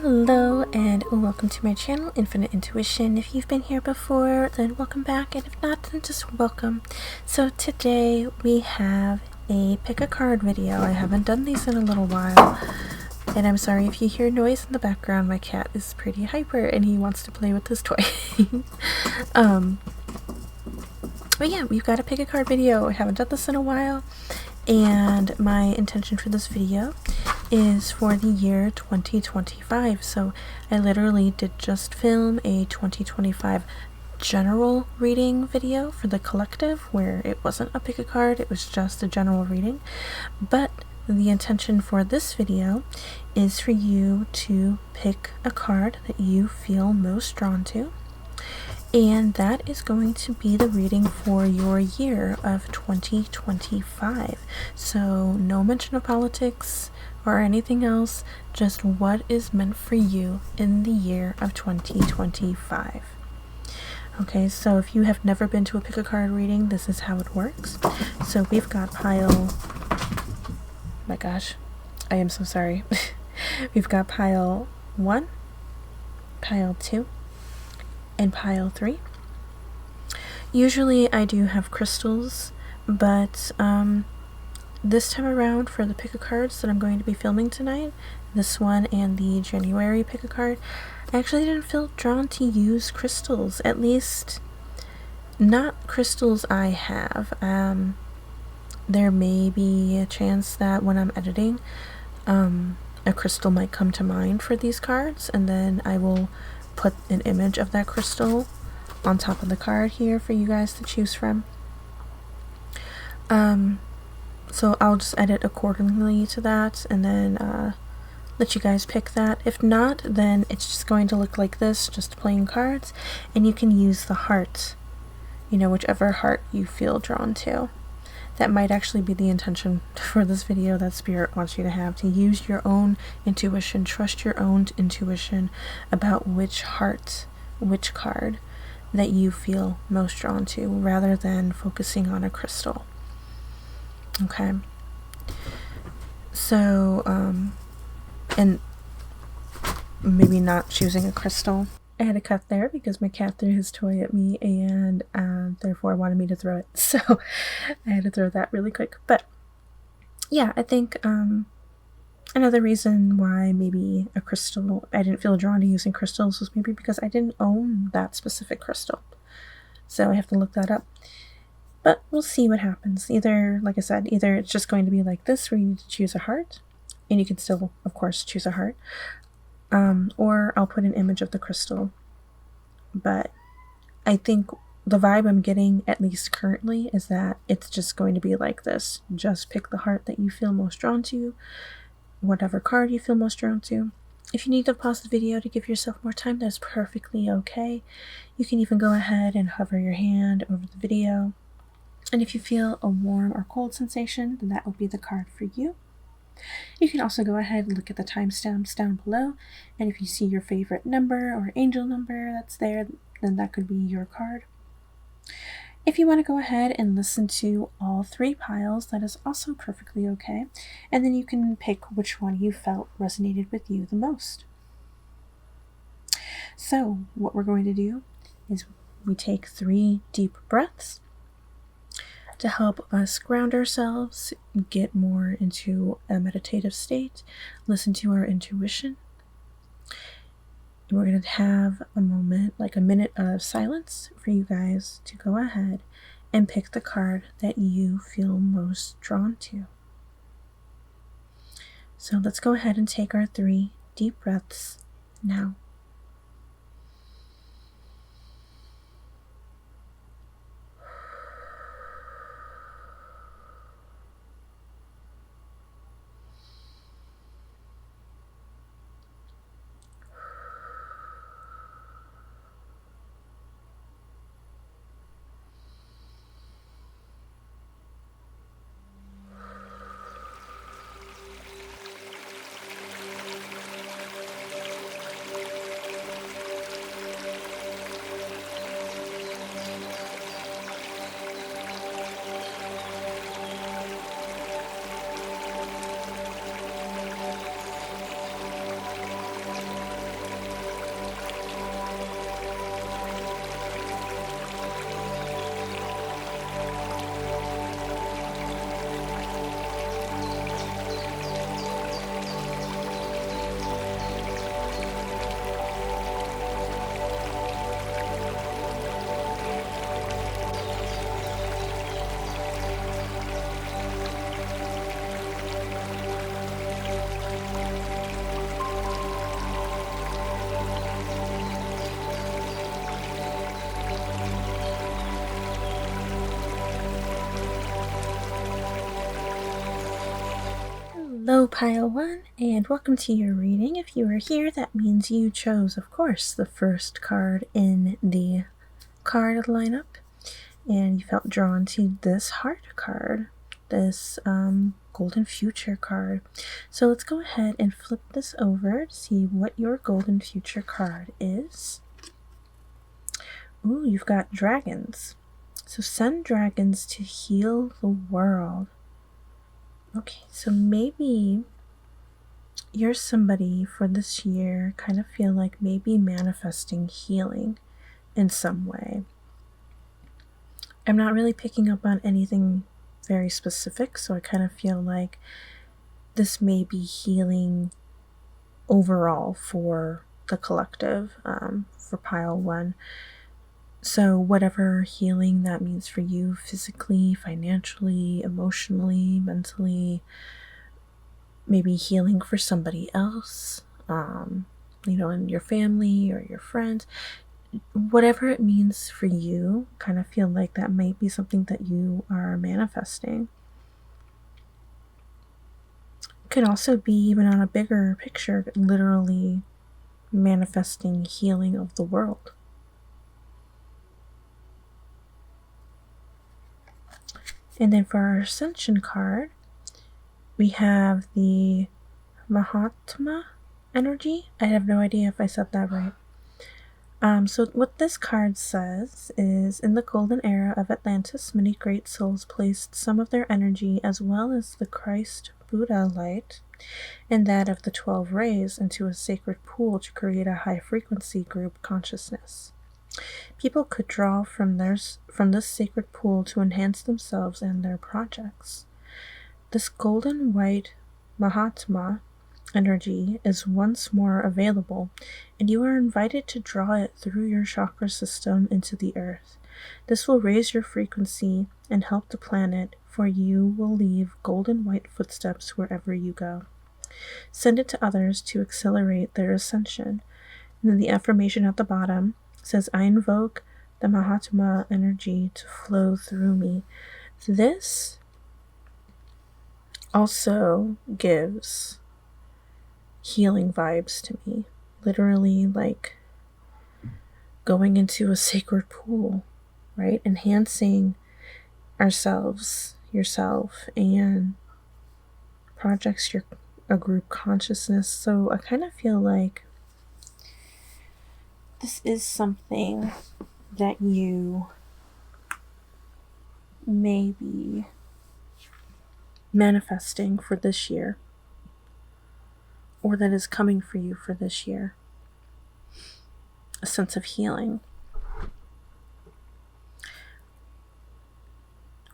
Hello and welcome to my channel, Infinite Intuition. If you've been here before, then welcome back, and if not, then just welcome. So today we have a pick a card video. I haven't done these in a little while, and I'm sorry if you hear noise in the background. My cat is pretty hyper and he wants to play with his toy. But yeah, we've got a pick a card video. I haven't done this in a while, and my intention for this video is for the year 2025. So I literally did just film a 2025 general reading video for the collective, where it wasn't a pick a card, it was just a general reading. But the intention for this video is for you to pick a card that you feel most drawn to, and that is going to be the reading for your year of 2025. So no mention of politics or anything else, just what is meant for you in the year of 2025. Okay, so if you have never been to a pick a card reading, this is how it works. So we've got pile, my gosh, I am so sorry. We've got pile 1, pile 2, and pile 3. Usually I do have crystals, but this time around for the pick a cards that I'm going to be filming tonight, this one and the January pick a card, I actually didn't feel drawn to use crystals, at least not crystals I have. There may be a chance that when I'm editing, a crystal might come to mind for these cards, and then I will put an image of that crystal on top of the card here for you guys to choose from. So I'll just edit accordingly to that, and then let you guys pick that. If not, then it's just going to look like this, just plain cards, and you can use the heart, you know, whichever heart you feel drawn to. That might actually be the intention for this video that Spirit wants you to have, to use your own intuition, trust your own intuition about which heart, which card that you feel most drawn to, rather than focusing on a crystal. Okay, so and maybe not choosing a crystal. I had to cut there because my cat threw his toy at me, and therefore wanted me to throw it, so I had to throw that really quick. But yeah, I think another reason why maybe a crystal, I didn't feel drawn to using crystals, was maybe because I didn't own that specific crystal, so I have to look that up. But we'll see what happens. Either, like I said, either it's just going to be like this, where you need to choose a heart, and you can still, of course, choose a heart, or I'll put an image of the crystal. But I think the vibe I'm getting, at least currently, is that it's just going to be like this. Just pick the heart that you feel most drawn to, whatever card you feel most drawn to. If you need to pause the video to give yourself more time, that's perfectly okay. You can even go ahead and hover your hand over the video. And if you feel a warm or cold sensation, then that will be the card for you. You can also go ahead and look at the timestamps down below, and if you see your favorite number or angel number that's there, then that could be your card. If you want to go ahead and listen to all 3 piles, that is also perfectly okay, and then you can pick which one you felt resonated with you the most. So what we're going to do is we take 3 deep breaths to help us ground ourselves, get more into a meditative state, listen to our intuition. We're going to have a moment, like a minute of silence, for you guys to go ahead and pick the card that you feel most drawn to. So let's go ahead and take our 3 deep breaths now. Hello, Pile 1, and welcome to your reading. If you are here, that means you chose, of course, the first card in the card lineup, and you felt drawn to this heart card, this golden future card. So let's go ahead and flip this over to see what your golden future card is. Ooh, you've got dragons. So send dragons to heal the world. Okay, so maybe you're somebody for this year, kind of feel like maybe manifesting healing in some way. I'm not really picking up on anything very specific, so I kind of feel like this may be healing overall for the collective, for Pile 1. So whatever healing that means for you physically, financially, emotionally, mentally, maybe healing for somebody else, in your family or your friends, whatever it means for you, kind of feel like that might be something that you are manifesting. It could also be even on a bigger picture, literally manifesting healing of the world. And then for our Ascension card, we have the Mahatma energy. I have no idea if I said that right. So what this card says is, in the golden era of Atlantis, many great souls placed some of their energy, as well as the Christ Buddha light and that of the 12 rays, into a sacred pool to create a high-frequency group consciousness. People could draw from this sacred pool to enhance themselves and their projects. This golden white Mahatma energy is once more available, and you are invited to draw it through your chakra system into the earth. This will raise your frequency and help the planet, for you will leave golden white footsteps wherever you go. Send it to others to accelerate their ascension. And then the affirmation at the bottom says, I invoke the Mahatma energy to flow through me. This also gives healing vibes to me. Literally like going into a sacred pool, right? Enhancing ourselves, yourself, and projects a group consciousness. So I kind of feel like this is something that you may be manifesting for this year, or that is coming for you for this year. A sense of healing.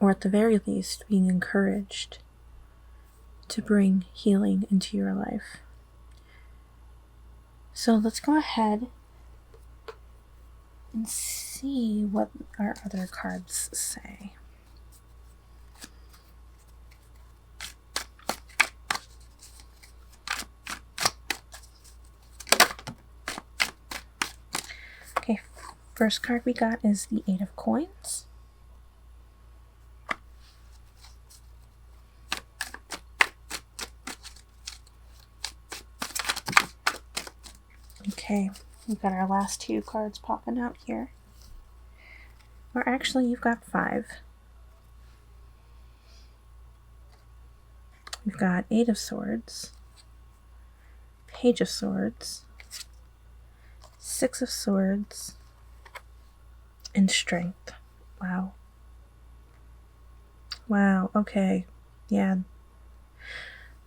Or at the very least, being encouraged to bring healing into your life. So let's go ahead and see what our other cards say. Okay, first card we got is the 8 of Coins. Okay, we've got our last 2 cards popping out here. Or actually, you've got 5. We've got 8 of Swords, Page of Swords, 6 of Swords, and Strength. Wow. Wow, okay. Yeah.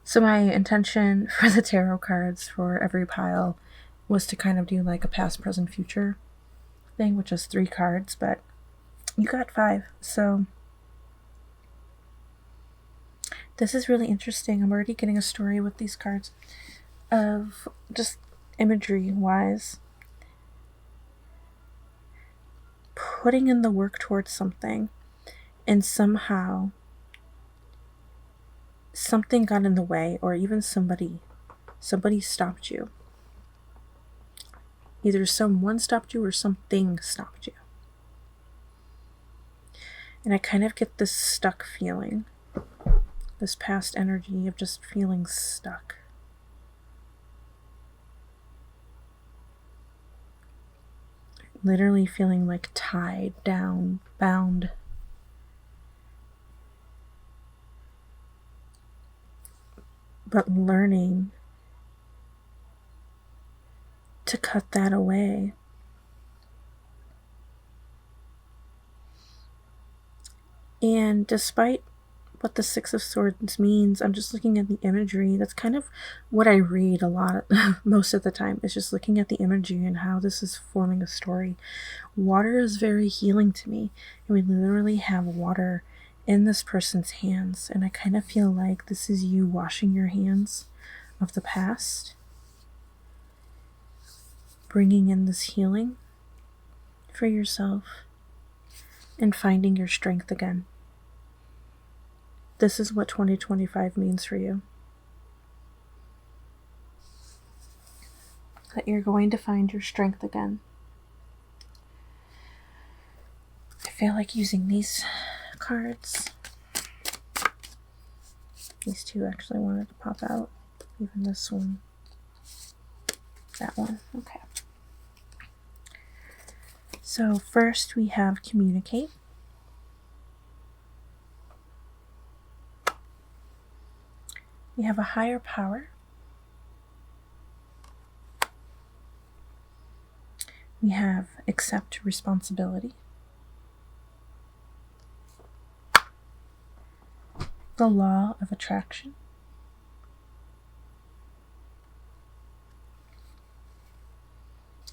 So my intention for the tarot cards for every pile was to kind of do like a past, present, future thing, which is 3 cards, but you got 5. So this is really interesting. I'm already getting a story with these cards of just imagery wise. Putting in the work towards something, and somehow something got in the way, or even somebody stopped you. Either someone stopped you or something stopped you. And I kind of get this stuck feeling. this past energy of just feeling stuck. Literally feeling like tied down, bound. But learning to cut that away. And despite what the Six of Swords means, I'm just looking at the imagery. That's kind of what I read a lot, most of the time, is just looking at the imagery and how this is forming a story. Water is very healing to me. And we literally have water in this person's hands. And I kind of feel like this is you washing your hands of the past, bringing in this healing for yourself, and finding your strength again. This is what 2025 means for you. That you're going to find your strength again. I feel like using these cards. These two actually wanted to pop out. Even this one. That one. Okay. So first we have communicate. We have a higher power. We have accept responsibility. The law of attraction.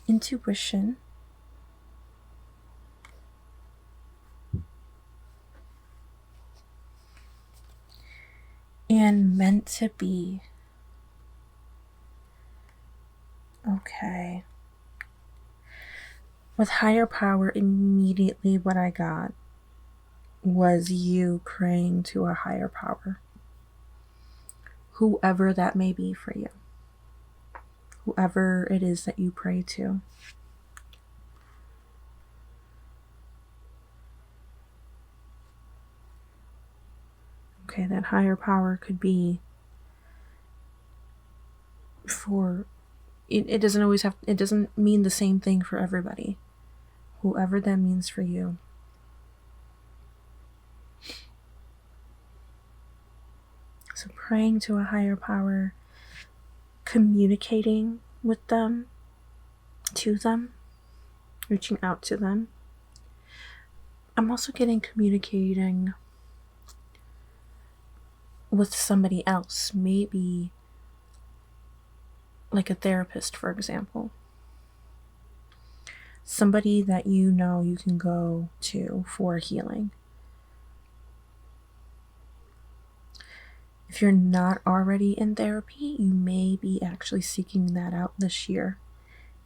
Intuition. And meant to be. Okay. With higher power, immediately what I got was you praying to a higher power. Whoever that may be for you. Whoever it is that you pray to. Okay, that higher power could be for, it doesn't always have, it doesn't mean the same thing for everybody. Whoever that means for you. So praying to a higher power, communicating with them, to them, reaching out to them. I'm also getting communicating with somebody else, maybe like a therapist, for example. Somebody that you know you can go to for healing. If you're not already in therapy, you may be actually seeking that out this year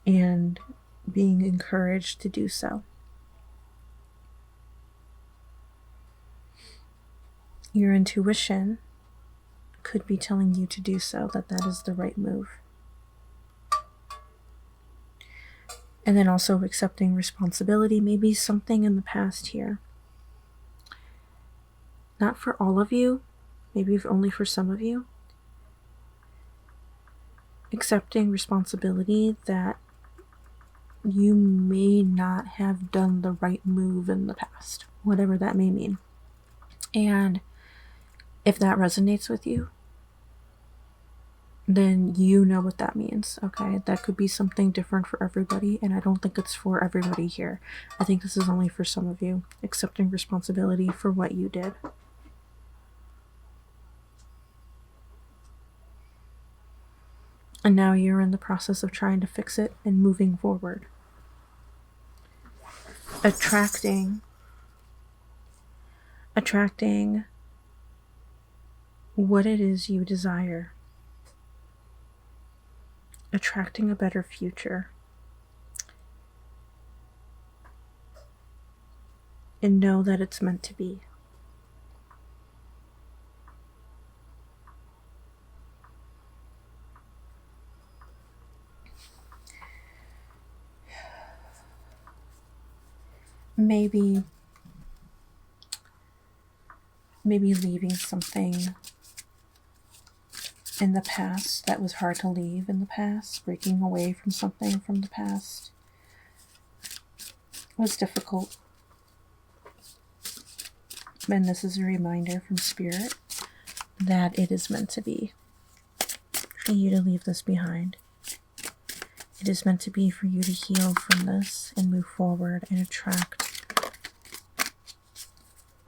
and being encouraged to do so. Your intuition could be telling you to do so, that is the right move. And then also accepting responsibility, maybe something in the past here. Not for all of you, maybe only for some of you. Accepting responsibility that you may not have done the right move in the past, whatever that may mean. And if that resonates with you, then you know what that means, okay? That could be something different for everybody, and I don't think it's for everybody here. I think this is only for some of you, accepting responsibility for what you did. And now you're in the process of trying to fix it and moving forward. Attracting what it is you desire. Attracting a better future. And know that it's meant to be. Maybe maybe leaving something in the past that was hard to leave in the past, breaking away from something from the past was difficult. And this is a reminder from Spirit that it is meant to be for you to leave this behind. It is meant to be for you to heal from this and move forward and attract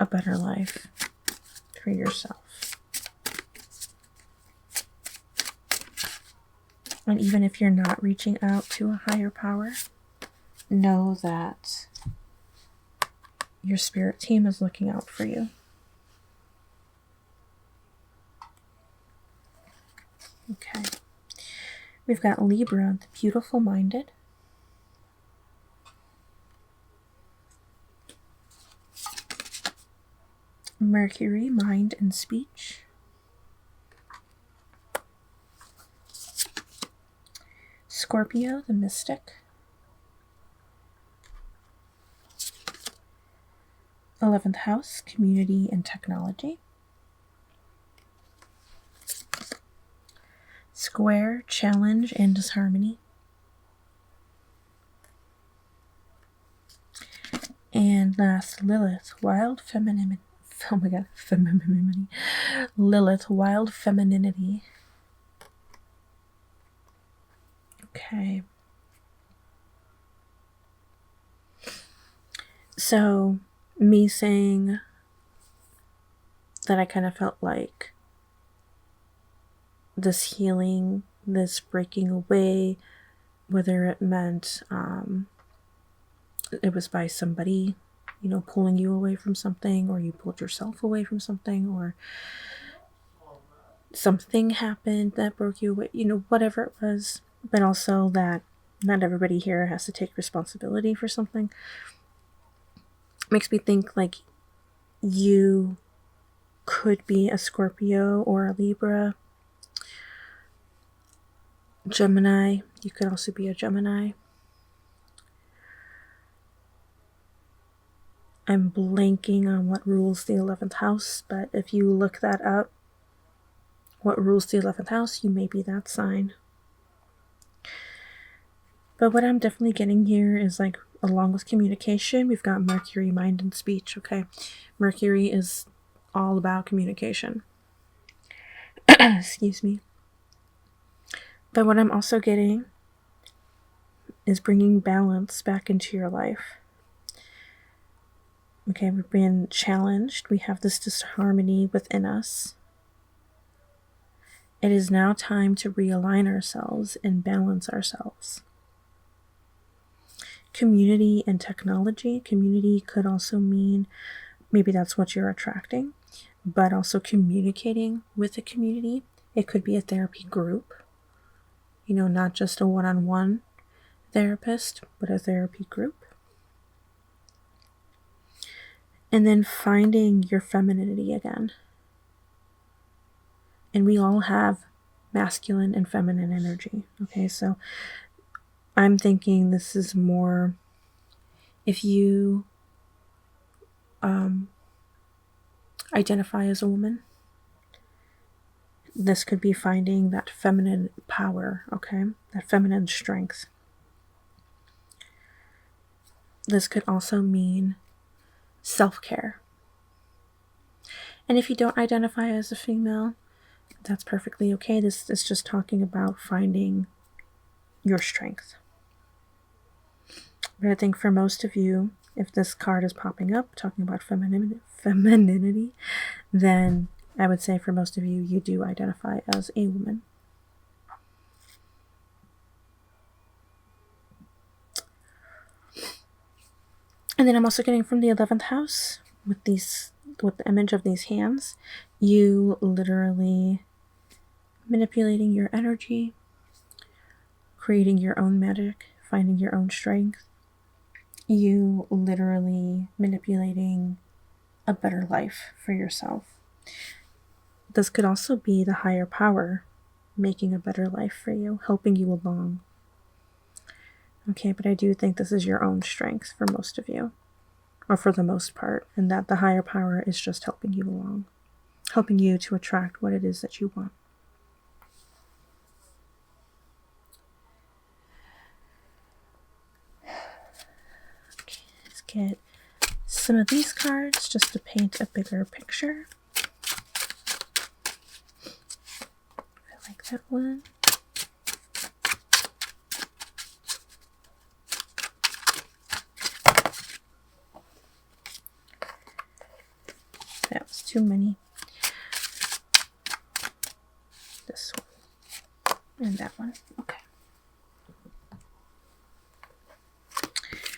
a better life for yourself. And even if you're not reaching out to a higher power, know that your spirit team is looking out for you. Okay. We've got Libra, the beautiful minded. Mercury, mind and speech. Scorpio, the mystic. 11th house, community and technology. Square, challenge and disharmony. And last, Lilith, wild femininity. Oh my god, femininity. Lilith, wild femininity. Okay. So, me saying that I kind of felt like this healing, this breaking away, whether it meant it was by somebody, you know, pulling you away from something, or you pulled yourself away from something, or something happened that broke you away, you know, whatever it was, but also that not everybody here has to take responsibility for something. Makes me think like you could be a Scorpio or a Libra, Gemini. You could also be a Gemini. I'm blanking on what rules the 11th house, but if you look that up, what rules the 11th house, you may be that sign. But what I'm definitely getting here is like, along with communication, we've got Mercury, mind and speech, okay? Mercury is all about communication. Excuse me. But what I'm also getting is bringing balance back into your life. Okay, we've been challenged. We have this disharmony within us. It is now time to realign ourselves and balance ourselves. Community and technology. Community could also mean, maybe that's what you're attracting, but also communicating with the community. It could be a therapy group, you know, not just a one-on-one therapist, but a therapy group. And then finding your femininity again. And we all have masculine and feminine energy. Okay, so I'm thinking this is more if you identify as a woman. This could be finding that feminine power, okay? That feminine strength. This could also mean self-care. And if you don't identify as a female, that's perfectly okay. This is just talking about finding your strength. But I think for most of you, if this card is popping up, talking about femininity, then I would say for most of you, you do identify as a woman. And then I'm also getting from the 11th house with the image of these hands, you literally manipulating your energy, creating your own magic, finding your own strength. You literally manipulating a better life for yourself. This could also be the higher power making a better life for you, helping you along. Okay, but I do think this is your own strength for most of you. or for the most part, and that the higher power is just helping you along, helping you to attract what it is that you want. Okay, let's get some of these cards just to paint a bigger picture. I like that one. That was too many. This one and that one. Okay.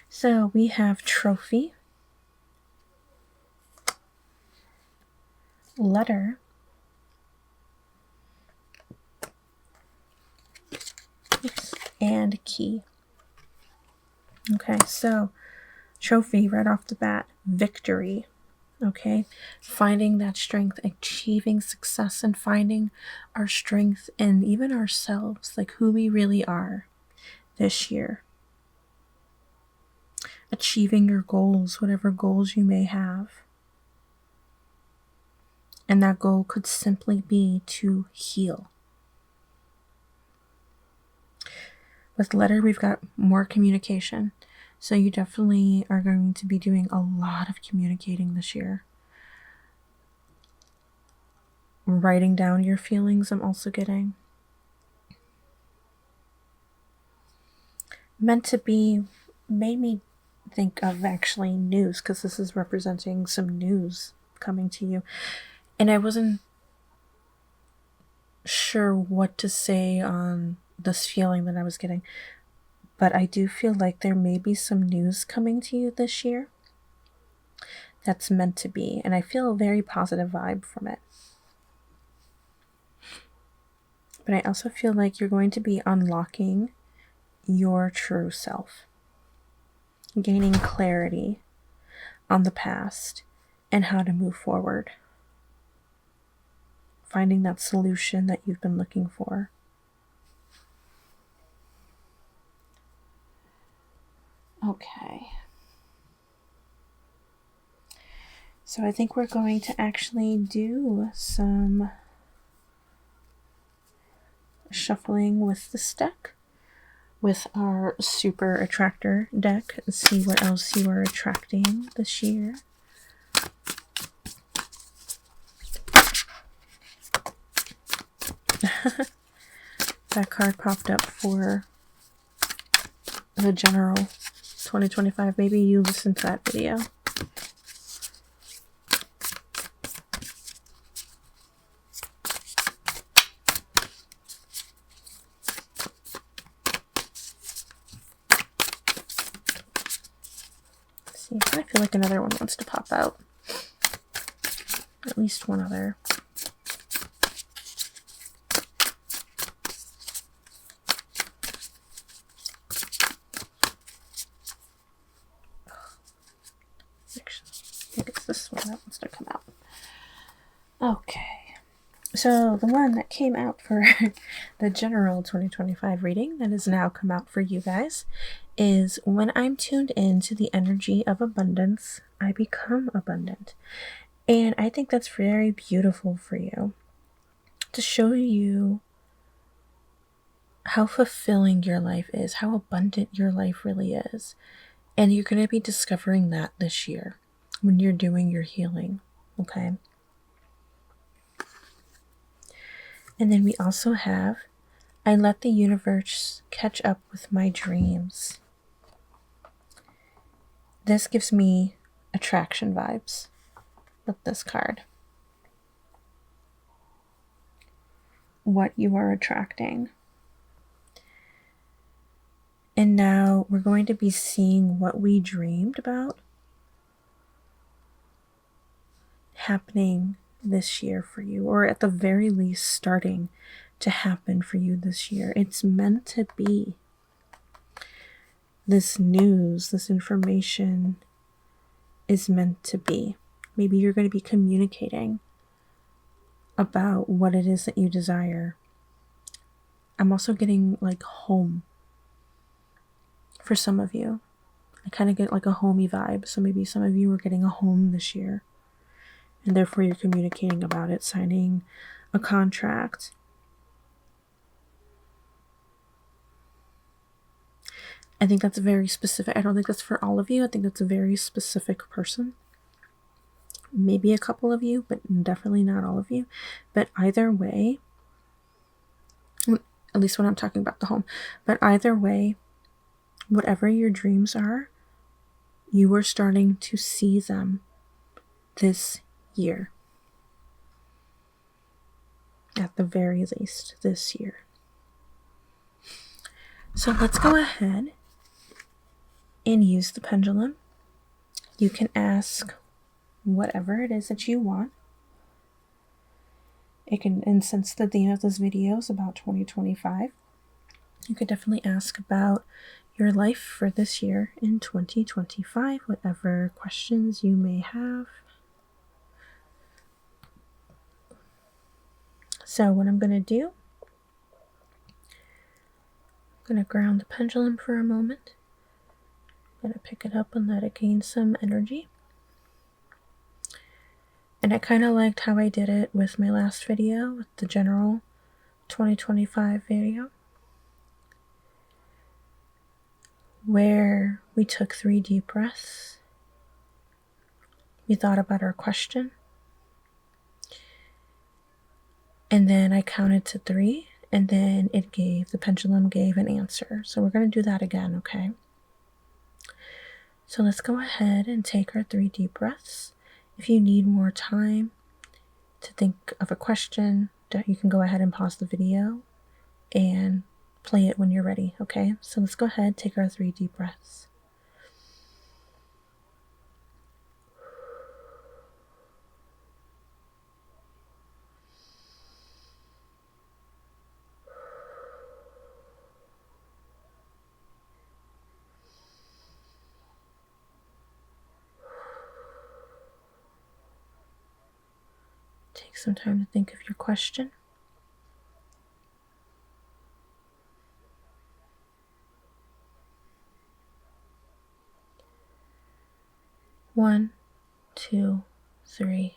So we have trophy, letter, and key. Okay, so trophy right off the bat, victory. Okay, finding that strength, achieving success, and finding our strength in even ourselves, like who we really are this year. Achieving your goals, whatever goals you may have. And that goal could simply be to heal. With letter, we've got more communication. So you definitely are going to be doing a lot of communicating this year. Writing down your feelings, I'm also getting. Meant to be made me think of actually news, because this is representing some news coming to you. And I wasn't sure what to say on this feeling that I was getting. But I do feel like there may be some news coming to you this year that's meant to be. And I feel a very positive vibe from it. But I also feel like you're going to be unlocking your true self. Gaining clarity on the past and how to move forward. Finding that solution that you've been looking for. Okay. So I think we're going to actually do some shuffling with this deck, with our super attractor deck, and see what else you are attracting this year. That card popped up for the general 2025. Maybe you listened to that video. Let's see, I feel like another one wants to pop out. At least one other. This one that wants to come out. Okay, so the one that came out for the general 2025 reading that has now come out for you guys is when I'm tuned into the energy of abundance, I become abundant. And I think that's very beautiful for you, to show you how fulfilling your life is, how abundant your life really is. And you're going to be discovering that this year when you're doing your healing, okay? And then we also have, I let the universe catch up with my dreams. This gives me attraction vibes with this card. What you are attracting. And now we're going to be seeing what we dreamed about happening this year for you, or at the very least starting to happen for you this year. It's meant to be. This news, this information is meant to be. Maybe you're going to be communicating about what it is that you desire. I'm also getting like home for some of you. I kind of get like a homey vibe. So maybe some of you are getting a home this year, and therefore you're communicating about it, signing a contract. I think that's very specific. I don't think that's for all of you. I think that's a very specific person. Maybe a couple of you, but definitely not all of you. But either way, at least when I'm talking about the home, but either way, whatever your dreams are, you are starting to see them this year. At the very least, this year. So let's go ahead and use the pendulum. You can ask whatever it is that you want. It can, and since the theme of this video is about 2025, you could definitely ask about your life for this year in 2025, whatever questions you may have. So what I'm going to do, I'm going to ground the pendulum for a moment. I'm going to pick it up and let it gain some energy. And I kind of liked how I did it with my last video, with the general 2025 video, where we took 3 deep breaths. We thought about our question. And then I counted to 3, and then the pendulum gave an answer. So we're going to do that again, okay? So let's go ahead and take our 3 deep breaths. If you need more time to think of a question, you can go ahead and pause the video and play it when you're ready, okay? So let's go ahead, take our 3 deep breaths. Take some time to think of your question. One, 2, 3.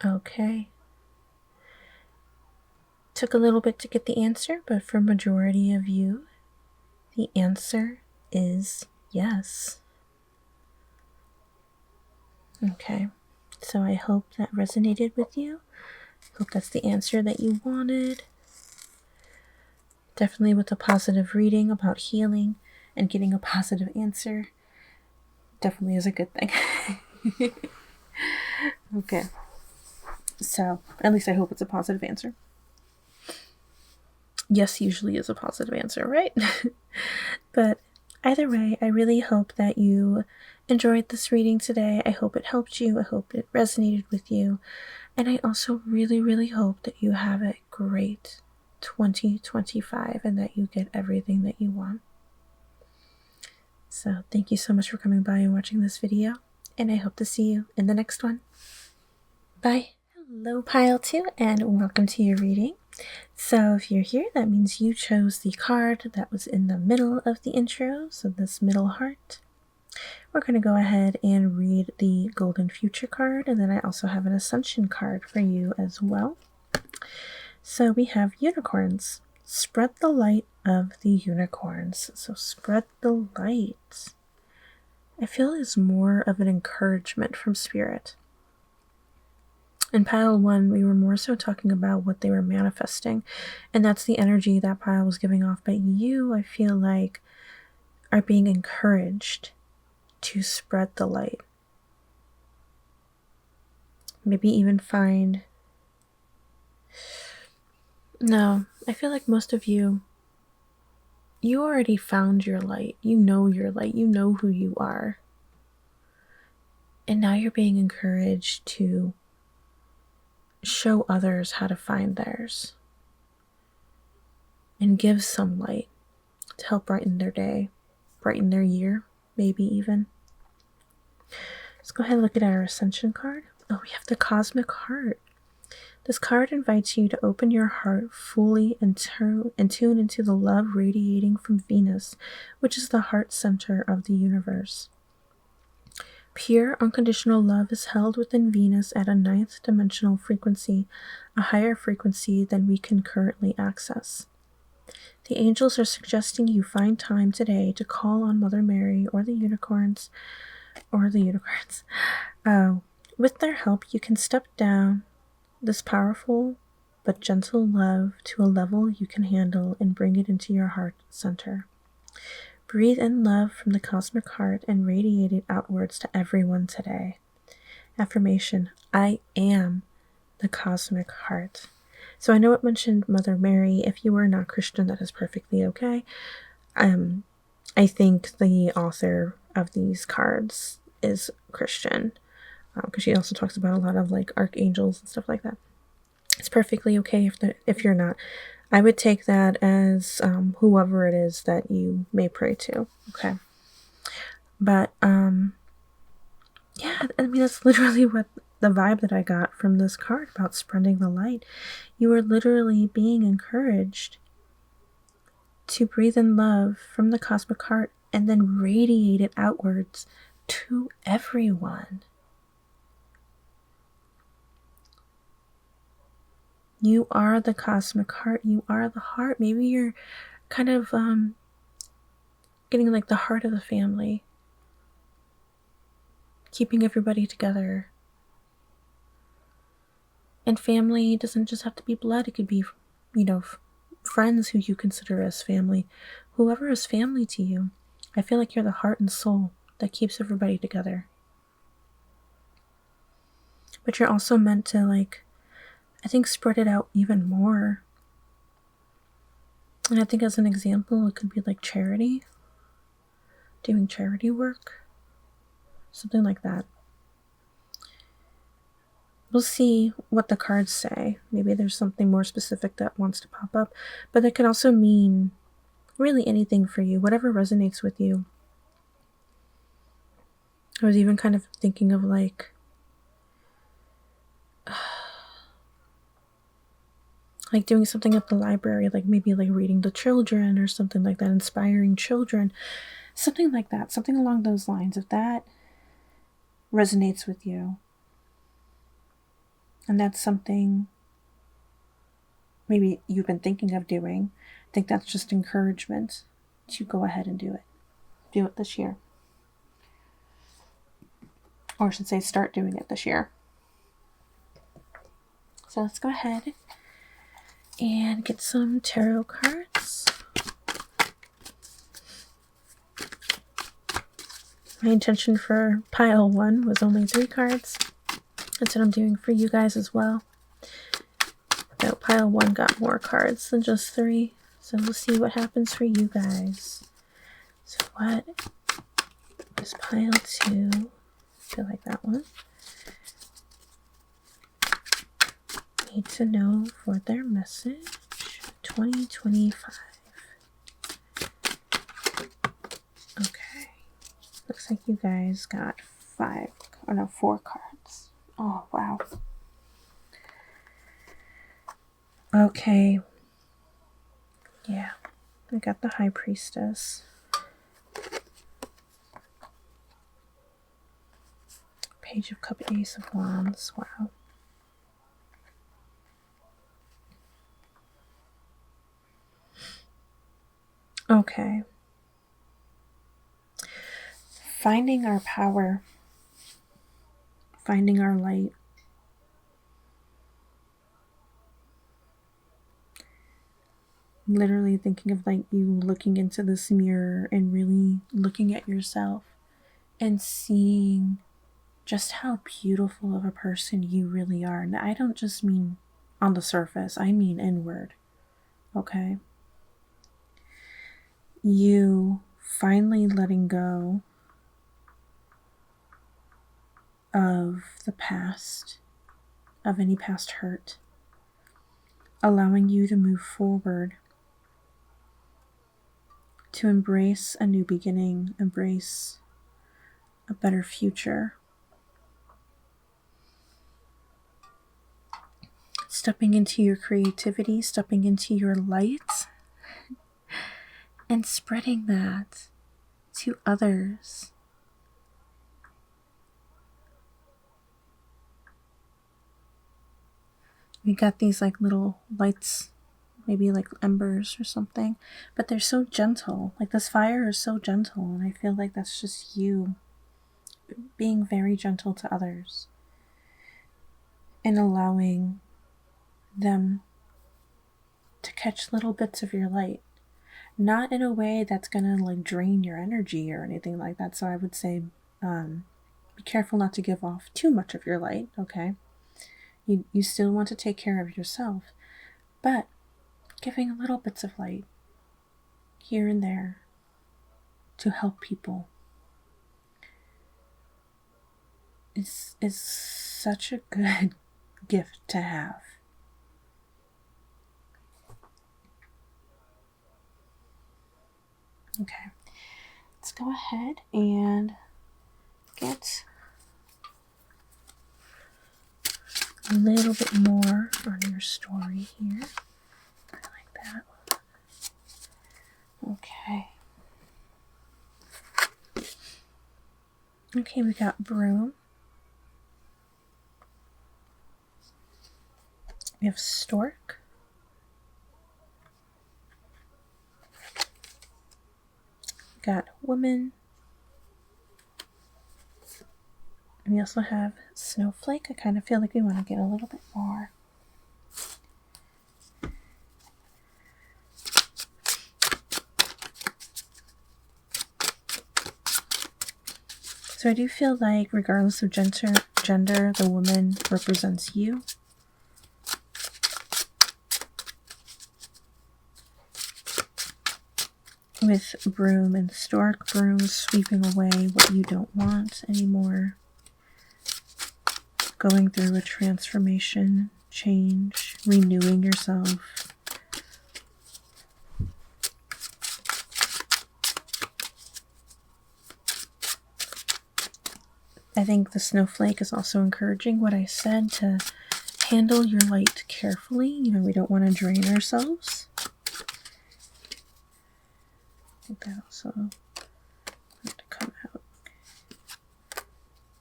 Okay. Took a little bit to get the answer, but for majority of you, the answer is yes. Okay, so I hope that resonated with you. Hope that's the answer that you wanted. Definitely with a positive reading about healing and getting a positive answer definitely is a good thing. Okay, so at least I hope it's a positive answer. Yes usually is a positive answer, right? But either way, I really hope that you enjoyed this reading today. I hope it helped you. I hope it resonated with you. And I also really, really hope that you have a great 2025 and that you get everything that you want. So thank you so much for coming by and watching this video. And I hope to see you in the next one. Bye. Hello, Pile 2, and welcome to your reading. So if you're here, that means you chose the card that was in the middle of the intro, so this middle heart. We're going to go ahead and read the Golden Future card, and then I also have an Ascension card for you as well. So we have unicorns. Spread the light of the unicorns. So spread the light. I feel is more of an encouragement from Spirit. In pile 1, we were more so talking about what they were manifesting, and that's the energy that pile was giving off. But you, I feel like, are being encouraged to spread the light. Maybe even find... No, I feel like most of you already found your light. You know your light. You know who you are. And now you're being encouraged to show others how to find theirs and give some light. to help brighten their day, brighten their year, maybe even. Let's go ahead and look at our Ascension card. Oh, we have the Cosmic Heart. This card invites you to open your heart fully and tune into the love radiating from Venus, which is the heart center of the universe. Pure, unconditional love is held within Venus at a 9th dimensional frequency, a higher frequency than we can currently access. The angels are suggesting you find time today to call on Mother Mary or the unicorns. With their help, you can step down this powerful but gentle love to a level you can handle and bring it into your heart center. Breathe in love from the cosmic heart and radiate it outwards to everyone today. Affirmation: I am the cosmic heart. So I know it mentioned Mother Mary. If you are not Christian, that is perfectly okay. I think the author of these cards is Christian, because she also talks about a lot of like archangels and stuff like that. It's perfectly okay if you're not. I would take that as whoever it is that you may pray to. Okay, but yeah, I mean that's literally what the vibe that I got from this card about spreading the light. You are literally being encouraged to breathe in love from the cosmic heart and then radiate it outwards to everyone. You are the cosmic heart. You are the heart. Maybe you're kind of getting like the heart of the family, keeping everybody together. And family doesn't just have to be blood. It could be, friends who you consider as family. Whoever is family to you. I feel like you're the heart and soul that keeps everybody together. But you're also meant to, I think, spread it out even more. And I think as an example, it could be like charity. Doing charity work. Something like that. We'll see what the cards say. Maybe there's something more specific that wants to pop up. But it could also mean really anything for you. Whatever resonates with you. I was even kind of thinking of like doing something at the library, like maybe like reading to children or something like that, inspiring children, something like that, something along those lines. If that resonates with you, and that's something maybe you've been thinking of doing, I think that's just encouragement to go ahead and do it. Do it this year. Or I should say start doing it this year. So let's go ahead and get some tarot cards. My intention for pile 1 was only 3 cards. That's what I'm doing for you guys as well. No, pile 1 got more cards than just 3. So we'll see what happens for you guys. So what is pile 2? I feel like that one. Need to know for their message 2025. Okay. Looks like you guys got 4 cards. Oh, wow. Okay. Yeah. I got the High Priestess. Page of Cups, Ace of Wands. Wow. Okay. Finding our power. Finding our light. Literally thinking of like you looking into this mirror and really looking at yourself and seeing just how beautiful of a person you really are. And I don't just mean on the surface, I mean inward. Okay? You finally letting go of the past, of any past hurt, allowing you to move forward to embrace a new beginning, embrace a better future. Stepping into your creativity, stepping into your light, and spreading that to others. We got these like little lights, maybe like embers or something, but they're so gentle. Like this fire is so gentle, and I feel like that's just you being very gentle to others and allowing them to catch little bits of your light. Not in a way that's gonna like drain your energy or anything like that. So I would say be careful not to give off too much of your light, okay? You still want to take care of yourself, but giving little bits of light here and there to help people is such a good gift to have. Okay, let's go ahead and get a little bit more on your story here. I like that. Okay. Okay, we got broom. We have stork. We got woman. And we also have snowflake. I kind of feel like we want to get a little bit more. So I do feel like regardless of gender, the woman represents you. With broom and stork, broom sweeping away what you don't want anymore. Going through a transformation, change, renewing yourself. I think the snowflake is also encouraging what I said, to handle your light carefully. You know, we don't want to drain ourselves. I think that also had to come out.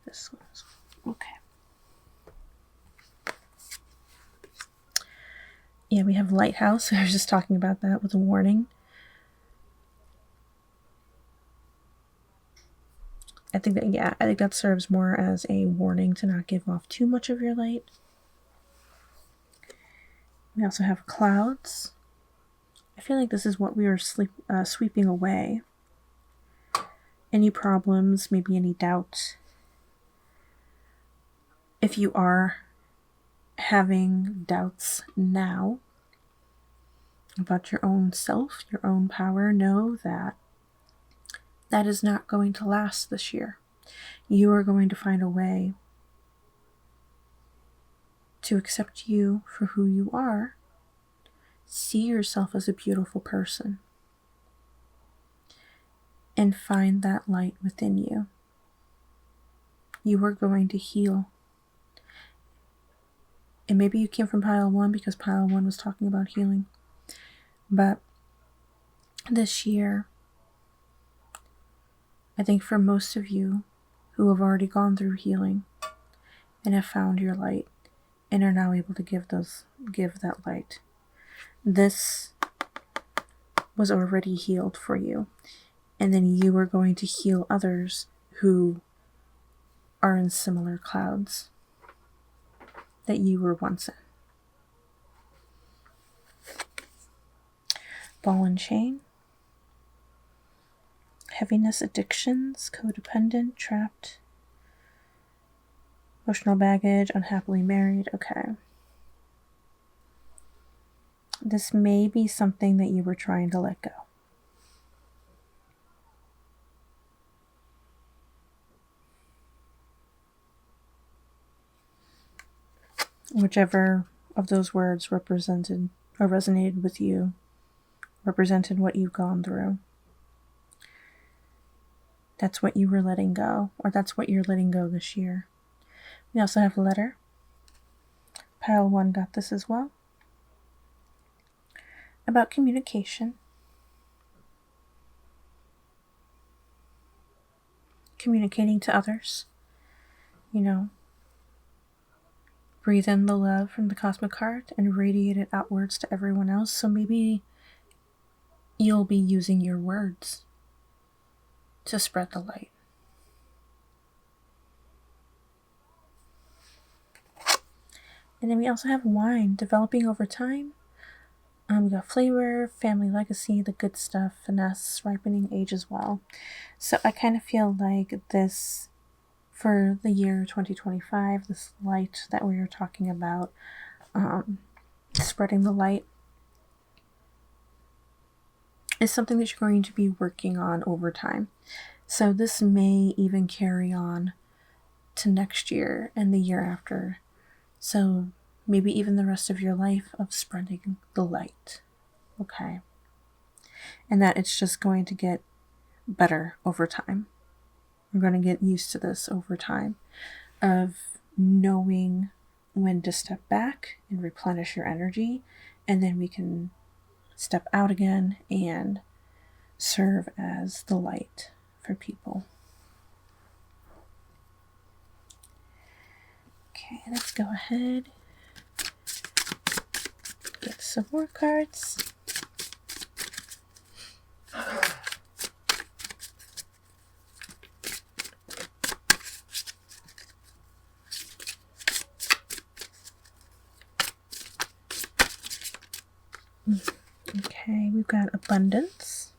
This one as well. Okay. Yeah, we have lighthouse. I was just talking about that with a warning. I think that serves more as a warning to not give off too much of your light. We also have clouds. I feel like this is what we were sweeping away. Any problems, maybe any doubt. If you are having doubts now about your own self, your own power, know that that is not going to last this year. You are going to find a way to accept you for who you are. See yourself as a beautiful person. And find that light within you. You are going to heal. And maybe you came from pile 1 because pile 1 was talking about healing. But this year, I think for most of you who have already gone through healing and have found your light and are now able to give that light, this was already healed for you. And then you are going to heal others who are in similar clouds that you were once in. Ball and chain. Heaviness, addictions, codependent, trapped, emotional baggage, unhappily married. Okay. This may be something that you were trying to let go. Whichever of those words represented or resonated with you, represented what you've gone through. That's what you were letting go, or that's what you're letting go this year. We also have letter. Pile 1 got this as well. About communication. Communicating to others. You know, breathe in the love from the cosmic heart and radiate it outwards to everyone else. So maybe you'll be using your words to spread the light. And then we also have wine, developing over time. We got flavor, family legacy, the good stuff, finesse, ripening age as well. So I kind of feel like this, for the year 2025, this light that we were talking about, spreading the light, is something that you're going to be working on over time. So this may even carry on to next year and the year after. So maybe even the rest of your life of spreading the light. Okay. And that it's just going to get better over time. You're going to get used to this over time of knowing when to step back and replenish your energy. And then we can step out again and serve as the light for people. Okay, let's go ahead. Get some more cards. Okay, we've got abundance.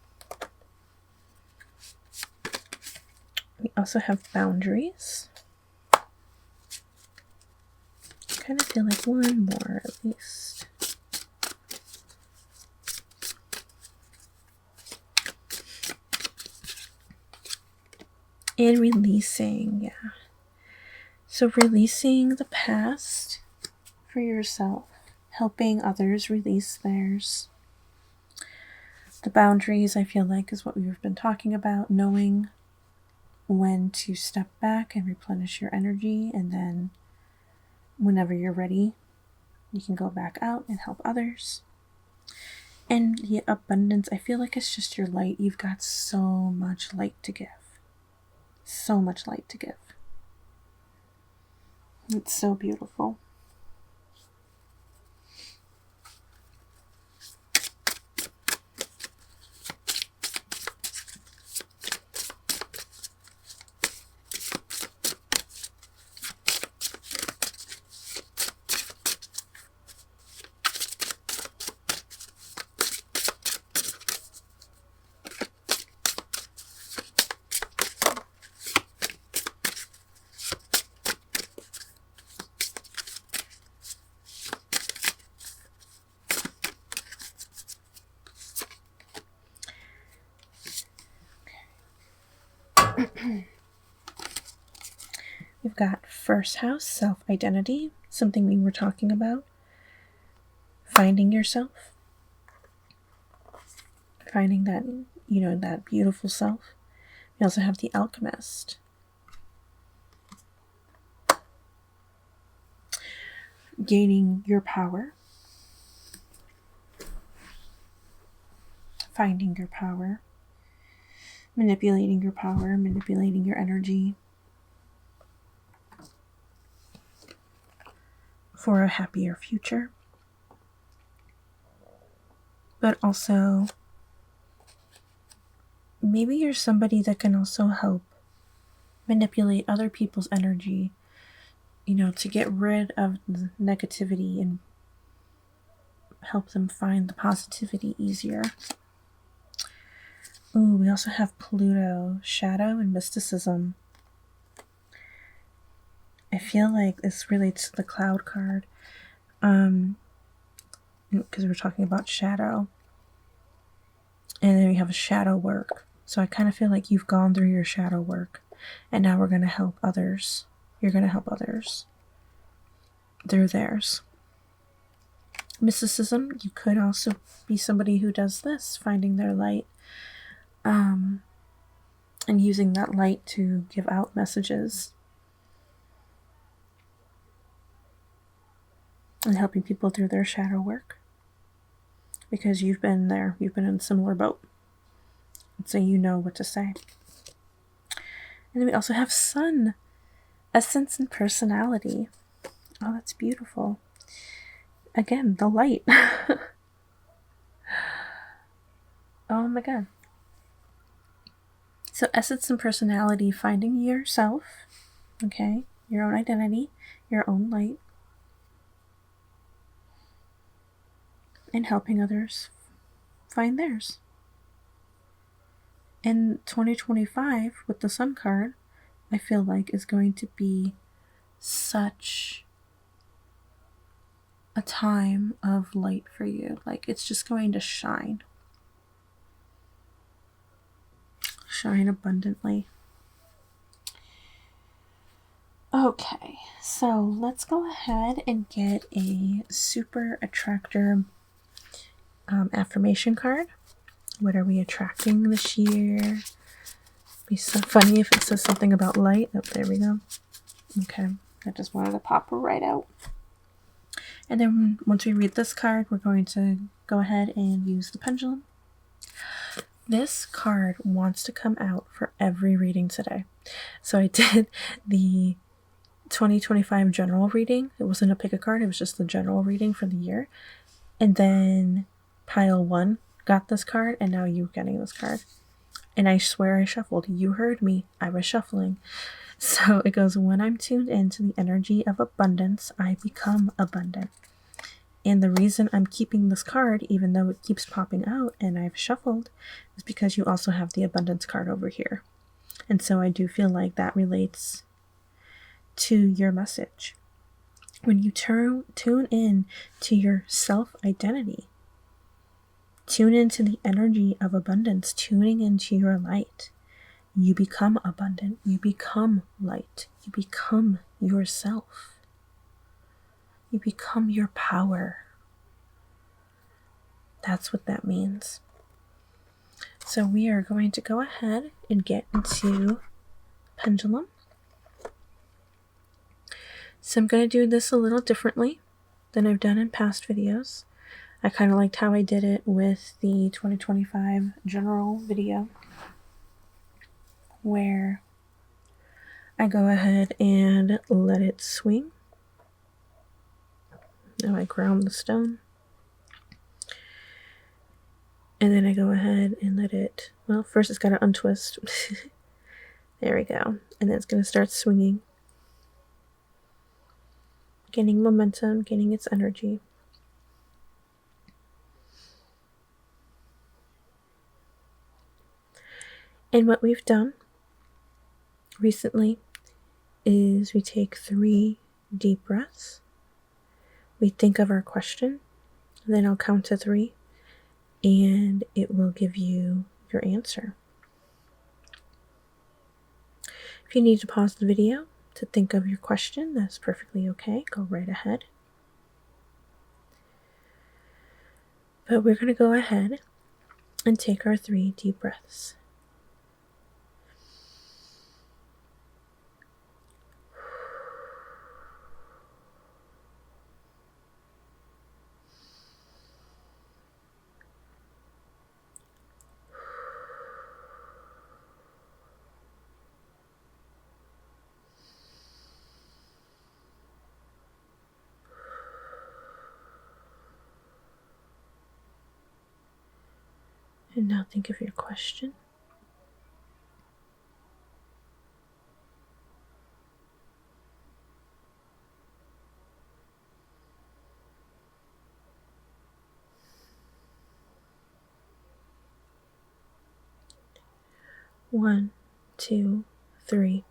We also have boundaries. I kind of feel like one more at least. And releasing, yeah. So releasing the past for yourself, helping others release theirs. The boundaries, I feel like, is what we've been talking about, knowing when to step back and replenish your energy, and then whenever you're ready, you can go back out and help others. And the abundance, I feel like it's just your light. You've got so much light to give. So much light to give. It's so beautiful. We've got first house, self-identity, something we were talking about. Finding yourself. Finding that, that beautiful self. We also have the alchemist. Gaining your power. Finding your power. Manipulating your power, manipulating your energy. For a happier future. But also, maybe you're somebody that can also help manipulate other people's energy, to get rid of the negativity and help them find the positivity easier. Ooh, we also have Pluto, shadow and mysticism. I feel like this relates to the cloud card, because we're talking about shadow. And then we have a shadow work. So I kind of feel like you've gone through your shadow work, and now we're going to help others. You're going to help others through theirs. Mysticism, you could also be somebody who does this, finding their light. and using that light to give out messages and helping people through their shadow work. Because you've been there, you've been in a similar boat. And so you know what to say. And then we also have Sun, Essence and Personality. Oh, that's beautiful. Again, the light. Oh my god. So essence and personality, finding yourself, okay, your own identity, your own light, and helping others find theirs. In 2025, with the Sun card, I feel like is going to be such a time of light for you. Like, it's just going to shine. Shine abundantly. Okay, so let's go ahead and get a super attractor affirmation card. What are we attracting this year? It'd be so funny if it says something about light. Oh, there we go. Okay, I just wanted to pop right out. And then once we read this card, we're going to go ahead and use the pendulum. This card wants to come out for every reading today. So I did the 2025 general reading. It wasn't a pick a card, it was just the general reading for the year. And then pile 1 got this card, and now you're getting this card. And I swear I shuffled. You heard me. I was shuffling. So it goes, when I'm tuned into the energy of abundance, I become abundant. And the reason I'm keeping this card, even though it keeps popping out and I've shuffled, is because you also have the abundance card over here. And so I do feel like that relates to your message. When you tune in to your self-identity, tune into the energy of abundance, tuning into your light, you become abundant, you become light, you become yourself. You become your power. That's what that means. So we are going to go ahead and get into Pendulum. So I'm going to do this a little differently than I've done in past videos. I kind of liked how I did it with the 2025 general video, where I go ahead and let it swing. Now I ground the stone. And then I go ahead and let it, well, first it's got to untwist. There we go. And then it's going to start swinging. Gaining momentum, gaining its energy. And what we've done recently is we take 3 deep breaths. We think of our question. Then I'll count to 3. And it will give you your answer. If you need to pause the video to think of your question, that's perfectly okay. Go right ahead. But we're going to go ahead and take our 3 deep breaths. And now think of your question. One, 2, 3.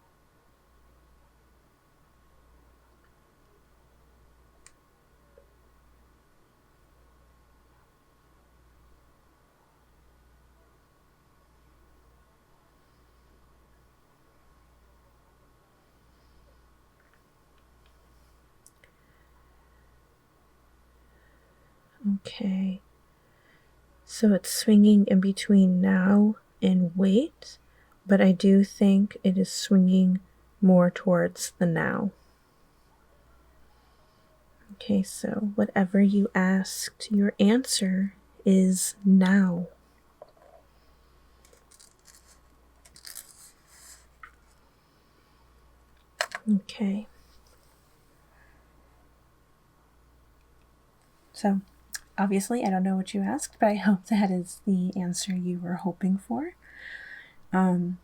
Okay. So it's swinging in between now and wait, but I do think it is swinging more towards the now. Okay, so whatever you asked, your answer is now. Okay. So, obviously, I don't know what you asked, but I hope that is the answer you were hoping for. I'm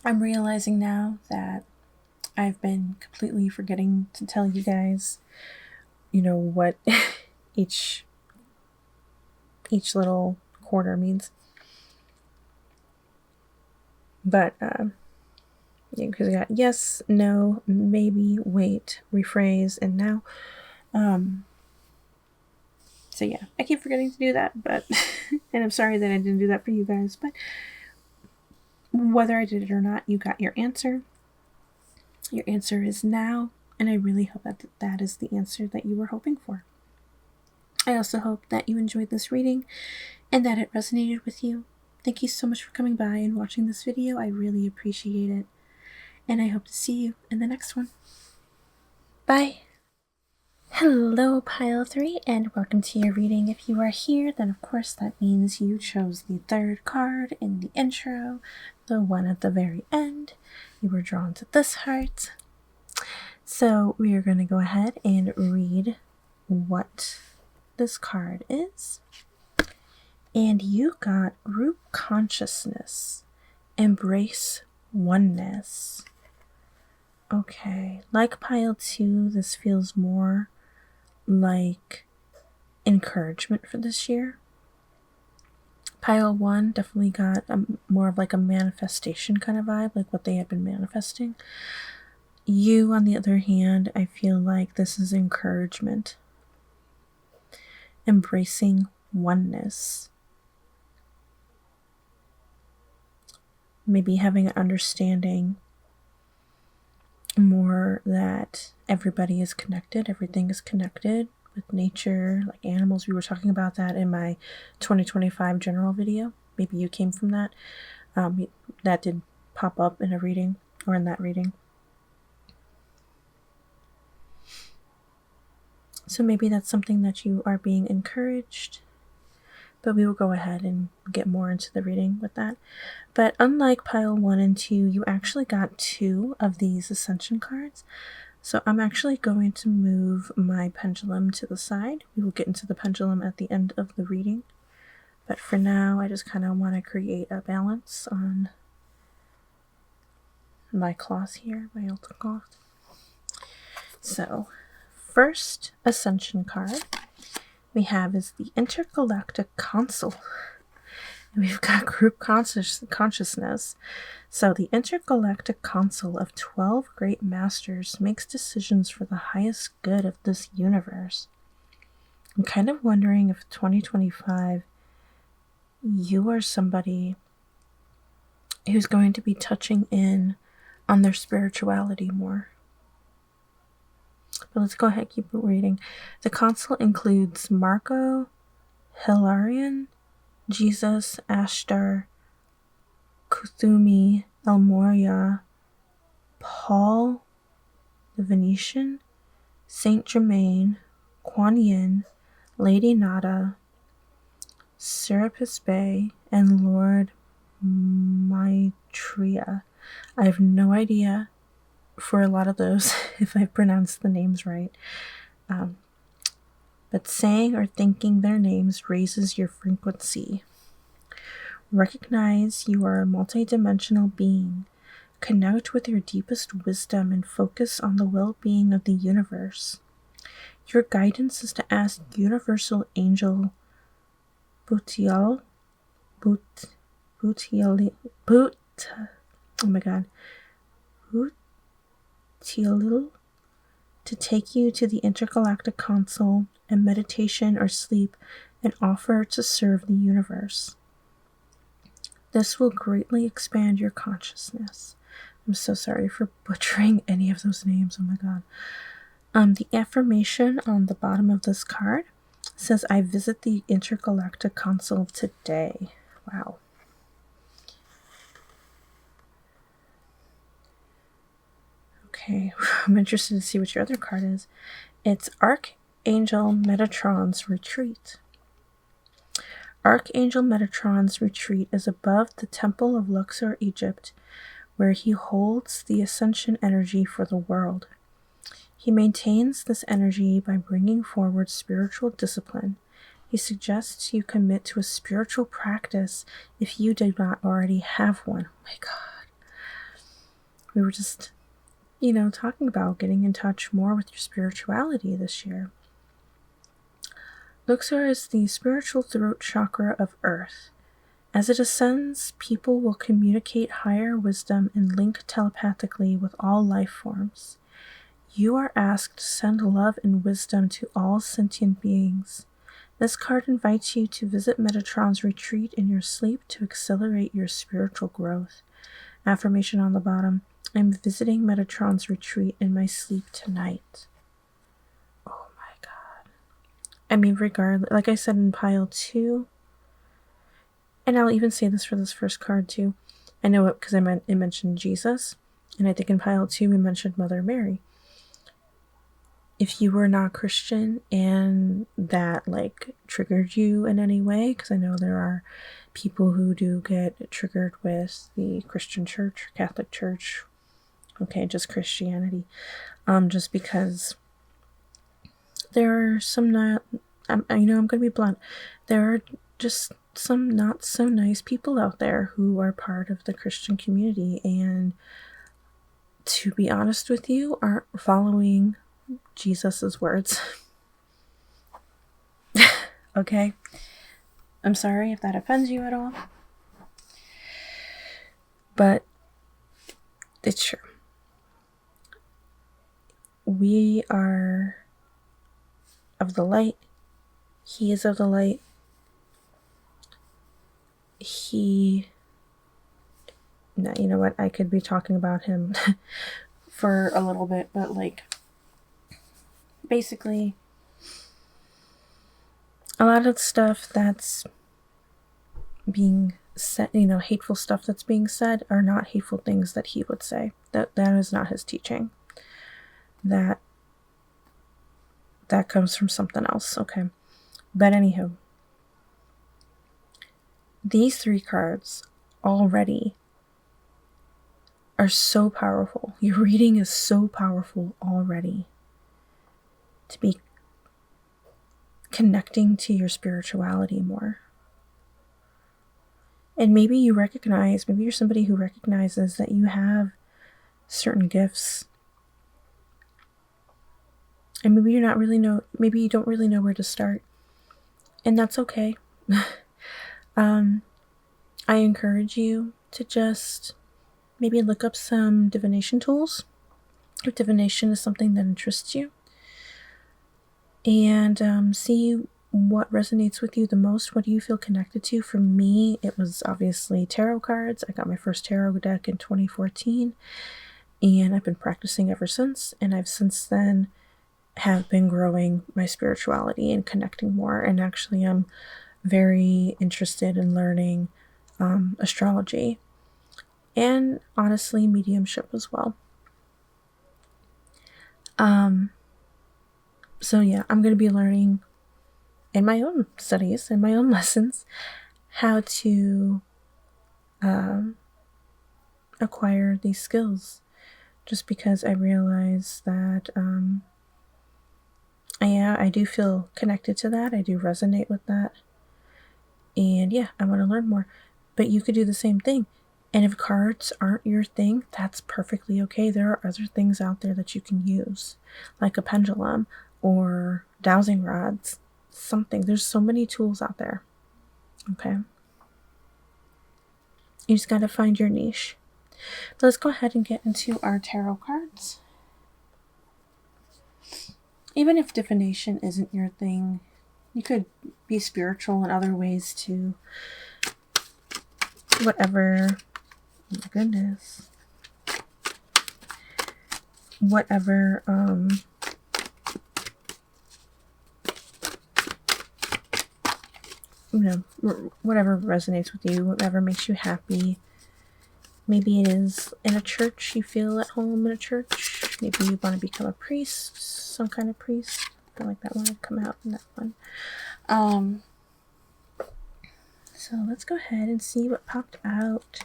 realizing now that I've been completely forgetting to tell you guys, what each little quarter means. But because we got yes, no, maybe, wait, rephrase, and now. So yeah, I keep forgetting to do that, but and I'm sorry that I didn't do that for you guys, but whether I did it or not, you got your answer. Your answer is now, and I really hope that that is the answer that you were hoping for. I also hope that you enjoyed this reading and that it resonated with you. Thank you so much for coming by and watching this video. I really appreciate it. And I hope to see you in the next one. Bye! Hello, Pile 3, and welcome to your reading. If you are here, then of course that means you chose the third card in the intro, the one at the very end. You were drawn to this heart. So we are going to go ahead and read what this card is. And you got Group Consciousness. Embrace oneness. Okay, like Pile 2, this feels more like encouragement for this year. Pile 1 definitely got more of like a manifestation kind of vibe, like what they had been manifesting. You, on the other hand, I feel like this is encouragement. Embracing oneness. Maybe having an understanding more that everybody is connected, everything is connected with nature, like animals. We were talking about that in my 2025 general video. Maybe you came from that. That did pop up in a reading, or in that reading. So maybe that's something that you are being encouraged, but we will go ahead and get more into the reading with that. But unlike Pile 1 and 2, you actually got 2 of these Ascension cards. So I'm actually going to move my pendulum to the side. We will get into the pendulum at the end of the reading. But for now, I just kind of want to create a balance on my cloth here, my altar cloth. So, first Ascension card we have is the Intergalactic Council. And we've got Group Consciousness. So the Intergalactic Council of 12 Great Masters makes decisions for the highest good of this universe. I'm kind of wondering if 2025 you are somebody who's going to be touching in on their spirituality more. But let's go ahead and keep reading. The council includes Marco, Hilarion, Jesus, Ashtar, Kuthumi, El Moria, Paul, the Venetian, Saint Germain, Kuan Yin, Lady Nada, Serapis Bey, and Lord Maitreya. I have no idea for a lot of those if I pronounced the names right. But saying or thinking their names raises your frequency. Recognize you are a multidimensional being. Connect with your deepest wisdom and focus on the well-being of the universe. Your guidance is to ask Universal Angel Butial to take you to the Intergalactic Council in meditation or sleep and offer to serve the universe. This will greatly expand your consciousness. I'm so sorry for butchering any of those names. Oh my god. The affirmation on the bottom of this card says, I visit the Intergalactic Council today. Wow. Okay, I'm interested to see what your other card is. It's Archangel Metatron's Retreat. Archangel Metatron's retreat is above the Temple of Luxor, Egypt, where he holds the ascension energy for the world. He maintains this energy by bringing forward spiritual discipline. He suggests you commit to a spiritual practice if you do not already have one. Oh my God. We were just, talking about getting in touch more with your spirituality this year. Luxor is the spiritual throat chakra of Earth. As it ascends, people will communicate higher wisdom and link telepathically with all life forms. You are asked to send love and wisdom to all sentient beings. This card invites you to visit Metatron's retreat in your sleep to accelerate your spiritual growth. Affirmation on the bottom: I'm visiting Metatron's retreat in my sleep tonight. Oh my God. I mean, regardless, like I said in pile 2, and I'll even say this for this first card too. I know it because it mentioned Jesus, and I think in pile 2 we mentioned Mother Mary. If you were not Christian and that triggered you in any way, because I know there are people who do get triggered with the Christian church, Catholic church, okay, just Christianity, just because there are some I'm going to be blunt, there are just some not so nice people out there who are part of the Christian community, and to be honest with you, aren't following Jesus's words. Okay? I'm sorry if that offends you at all, but it's true. We are of the light. He is of the light. Now, you know what? I could be talking about him for a little bit, but basically, a lot of stuff that's being said, hateful stuff that's being said, are not hateful things that he would say. That is not his teaching. That comes from something else, okay? But anywho, these 3 cards already are so powerful. Your reading is so powerful already. To be connecting to your spirituality more. And maybe you're somebody who recognizes that you have certain gifts. And maybe you don't really know where to start. And that's okay. I encourage you to just maybe look up some divination tools, if divination is something that interests you, and see what resonates with you the most. What do you feel connected to? For me, it was obviously tarot cards. I got my first tarot deck in 2014, and I've been practicing ever since, and I've since then have been growing my spirituality and connecting more, and actually I'm very interested in learning astrology and honestly mediumship as well. So yeah, I'm going to be learning in my own studies, in my own lessons, how to acquire these skills, just because I realize that I do feel connected to that. I do resonate with that. And yeah, I want to learn more. But you could do the same thing. And if cards aren't your thing, that's perfectly okay. There are other things out there that you can use, like a pendulum or dowsing rods, something. There's so many tools out there. Okay? You just got to find your niche. But let's go ahead and get into our tarot cards. Even if divination isn't your thing, you could be spiritual in other ways too. Whatever. Oh my goodness. Whatever, whatever resonates with you, whatever makes you happy. Maybe it is in a church, you feel at home in a church. Maybe you want to become a priest, some kind of priest. I feel like that one would come out in that one. So let's go ahead and see what popped out.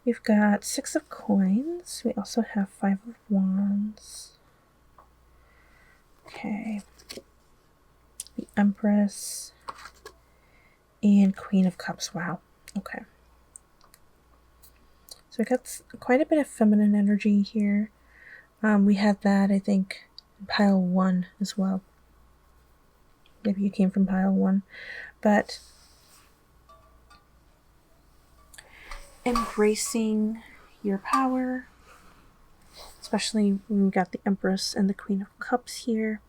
We've got 6 of coins. We also have 5 of wands. Okay. The Empress and Queen of Cups. Wow. Okay. So we got quite a bit of feminine energy here. We had that, I think, in pile 1 as well. Maybe you came from pile 1. But embracing your power, especially when we got the Empress and the Queen of Cups here.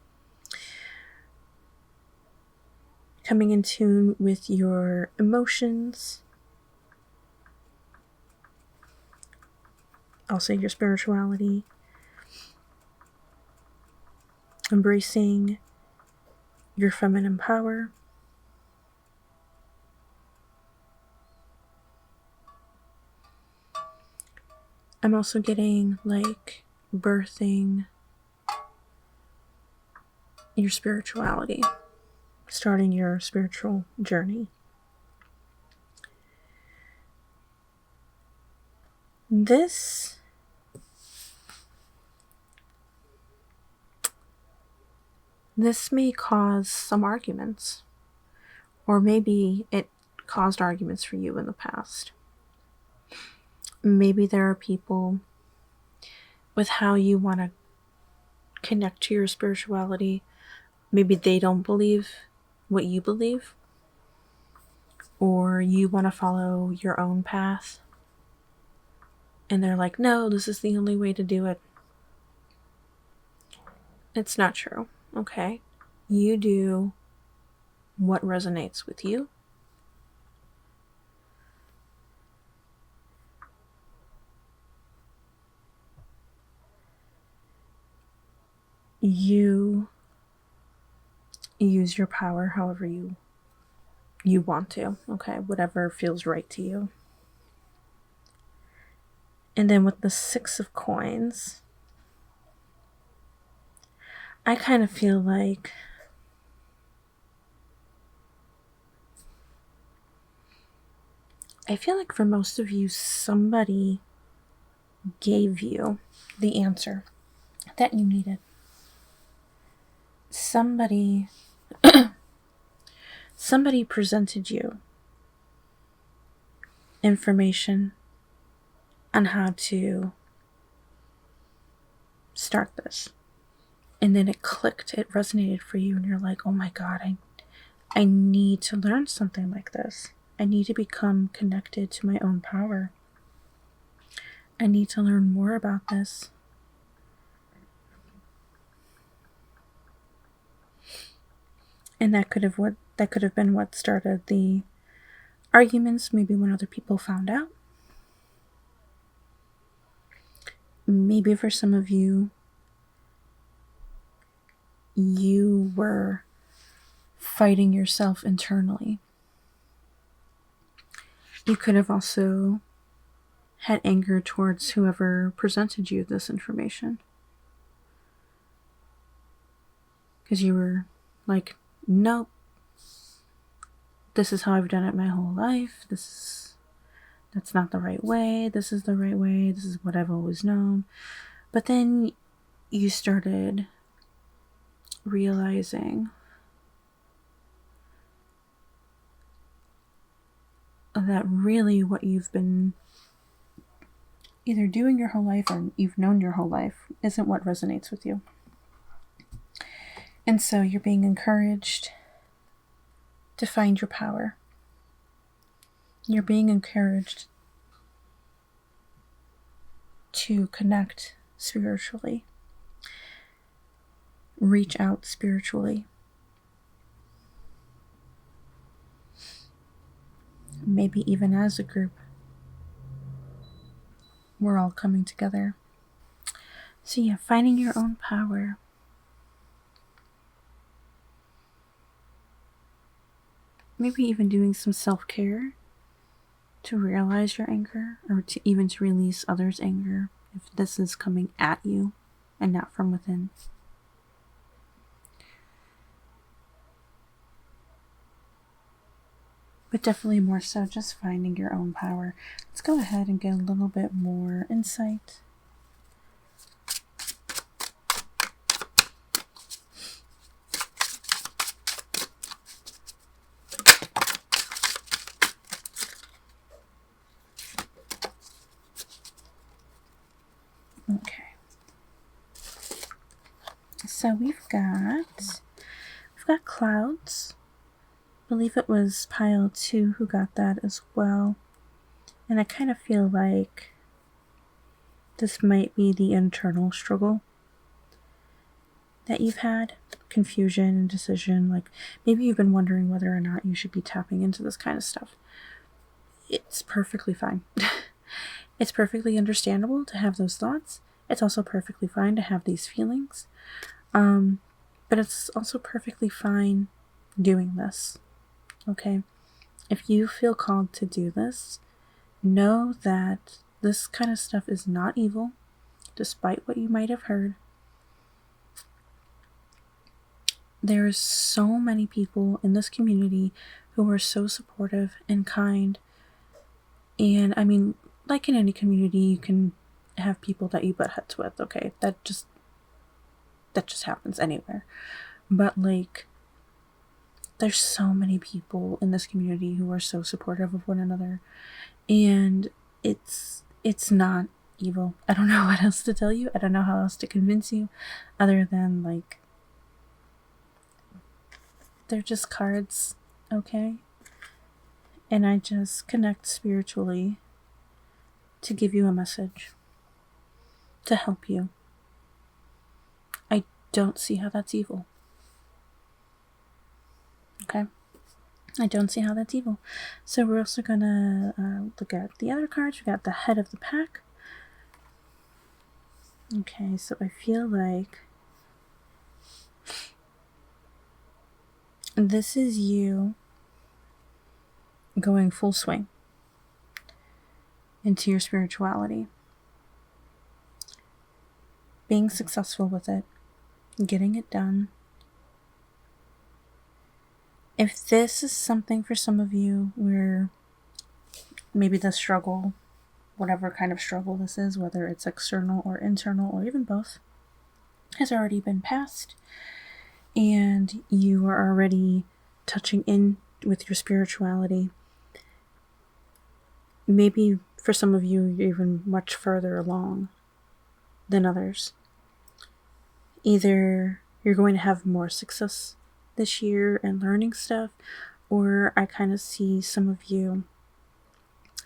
Coming in tune with your emotions. Also your spirituality. Embracing your feminine power. I'm also getting like birthing your spirituality, starting your spiritual journey. This may cause some arguments, or maybe it caused arguments for you in the past. Maybe there are people with how you want to connect to your spirituality. Maybe they don't believe what you believe, or you want to follow your own path, and they're like, no, this is the only way to do it. It's not true, okay? You do what resonates with you. You use your power however you want to, okay? Whatever feels right to you. And then with the 6 of coins, I kind of feel like for most of you, somebody gave you the answer that you needed. Somebody presented you information on how to start this. And then it clicked, it resonated for you, and you're like, oh my God, I need to learn something like this. I need to become connected to my own power. I need to learn more about this. And that could have been what started the arguments, maybe when other people found out. Maybe for some of you, you were fighting yourself internally. You could have also had anger towards whoever presented you this information. Because you were like, nope, this is how I've done it my whole life. That's not the right way. This is the right way. This is what I've always known. But then you started realizing that really what you've been either doing your whole life or you've known your whole life isn't what resonates with you. And so you're being encouraged to find your power. You're being encouraged to connect spiritually, reach out spiritually. Maybe even as a group, we're all coming together. So yeah, finding your own power. Maybe even doing some self-care to realize your anger, or to release others' anger if this is coming at you and not from within. But definitely more so just finding your own power. Let's go ahead and get a little bit more insight. Okay. So we've got clouds. I believe it was pile 2 who got that as well. And I kind of feel like this might be the internal struggle that you've had. Confusion, indecision, like maybe you've been wondering whether or not you should be tapping into this kind of stuff. It's perfectly fine. It's perfectly understandable to have those thoughts. It's also perfectly fine to have these feelings. But it's also perfectly fine doing this. Okay? If you feel called to do this, know that this kind of stuff is not evil, despite what you might have heard. There's so many people in this community who are so supportive and kind. And I mean, like in any community, you can have people that you butt heads with, okay? That just happens anywhere. But like, there's so many people in this community who are so supportive of one another. And it's not evil. I don't know what else to tell you. I don't know how else to convince you other than like, they're just cards, okay? And I just connect spiritually to give you a message, to help you. I don't see how that's evil. Okay? I don't see how that's evil. So we're also gonna look at the other cards. We got the head of the pack. Okay, so I feel like this is you going full swing into your spirituality. Being successful with it. Getting it done. If this is something for some of you where maybe the struggle, whatever kind of struggle this is, whether it's external or internal or even both, has already been passed, and you are already touching in with your spirituality, maybe for some of you, you're even much further along than others. Either you're going to have more success this year and learning stuff, or I kind of see some of you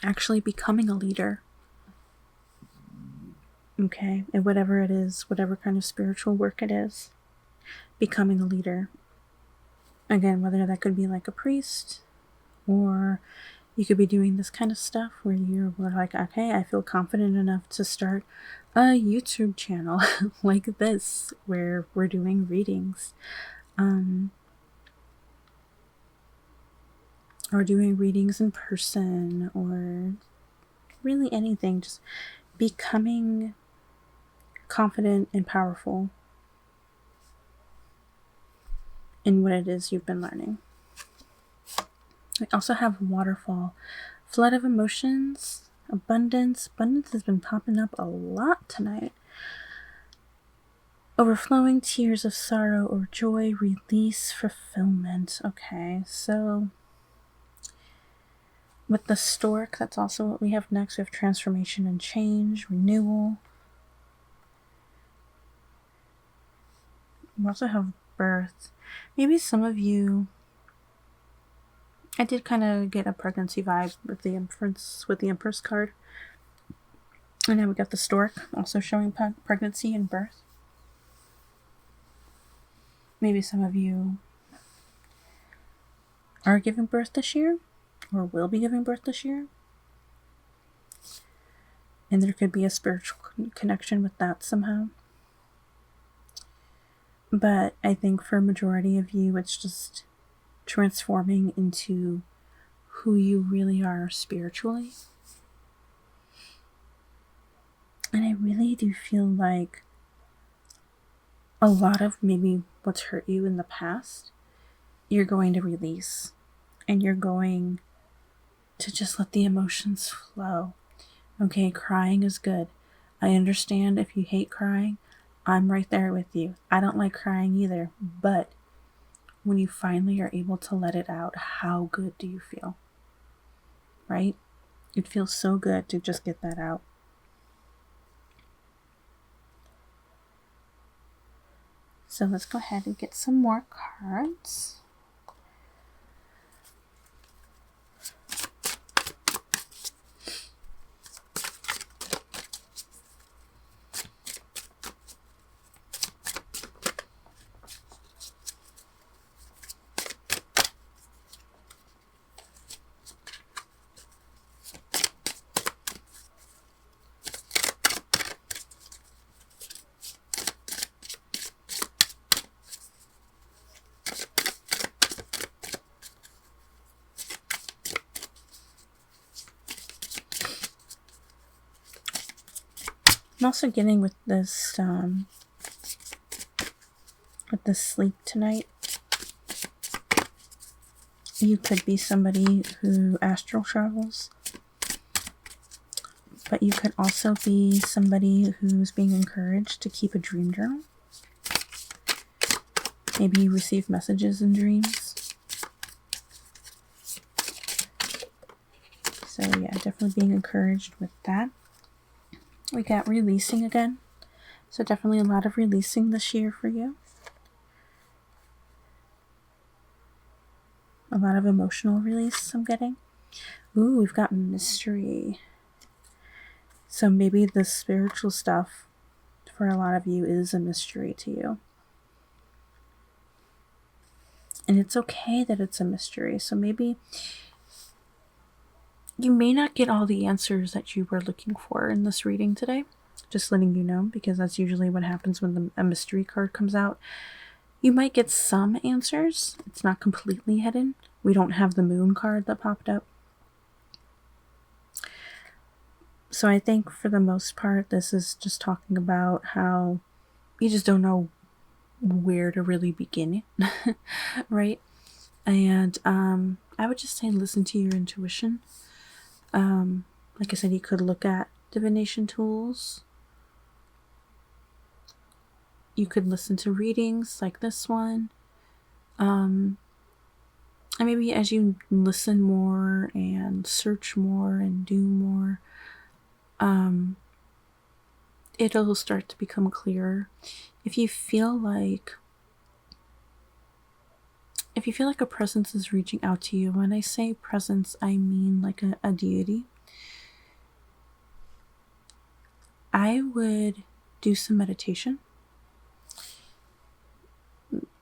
actually becoming a leader. Okay, and whatever it is, whatever kind of spiritual work it is, becoming a leader. Again, whether that could be like a priest, or you could be doing this kind of stuff where you're like, okay, I feel confident enough to start a YouTube channel like this, where we're doing readings. Or doing readings in person, or really anything, just becoming confident and powerful in what it is you've been learning. We also have waterfall, flood of emotions, abundance. Abundance has been popping up a lot tonight. Overflowing tears of sorrow or joy, release, fulfillment. Okay, so with the stork, that's also what we have next. We have transformation and change, renewal. We also have birth. Maybe some of you, I did kind of get a pregnancy vibe with the Empress card. And now we got the stork also showing pregnancy and birth. Maybe some of you are giving birth this year, or will be giving birth this year. And there could be a spiritual connection with that somehow. But I think for a majority of you, it's just transforming into who you really are spiritually. And I really do feel like a lot of maybe what's hurt you in the past, you're going to release, and you're going to just let the emotions flow. Okay, crying is good. I understand if you hate crying. I'm right there with you. I don't like crying either, but when you finally are able to let it out, how good do you feel? Right? It feels so good to just get that out. So let's go ahead and get some more cards. I'm also getting with this sleep tonight. You could be somebody who astral travels, but you could also be somebody who's being encouraged to keep a dream journal. Maybe you receive messages in dreams. So yeah, definitely being encouraged with that. We got releasing again. So definitely a lot of releasing this year for you. A lot of emotional release I'm getting. Ooh, we've got mystery. So maybe the spiritual stuff for a lot of you is a mystery to you. And it's okay that it's a mystery. So maybe you may not get all the answers that you were looking for in this reading today. Just letting you know, because that's usually what happens when a mystery card comes out. You might get some answers. It's not completely hidden. We don't have the moon card that popped up. So I think for the most part, this is just talking about how you just don't know where to really begin, right? And I would just say listen to your intuition. Like I said, you could look at divination tools. You could listen to readings like this one. And maybe as you listen more and search more and do more, it'll start to become clearer. If you feel like a presence is reaching out to you, when I say presence, I mean like a deity, I would do some meditation.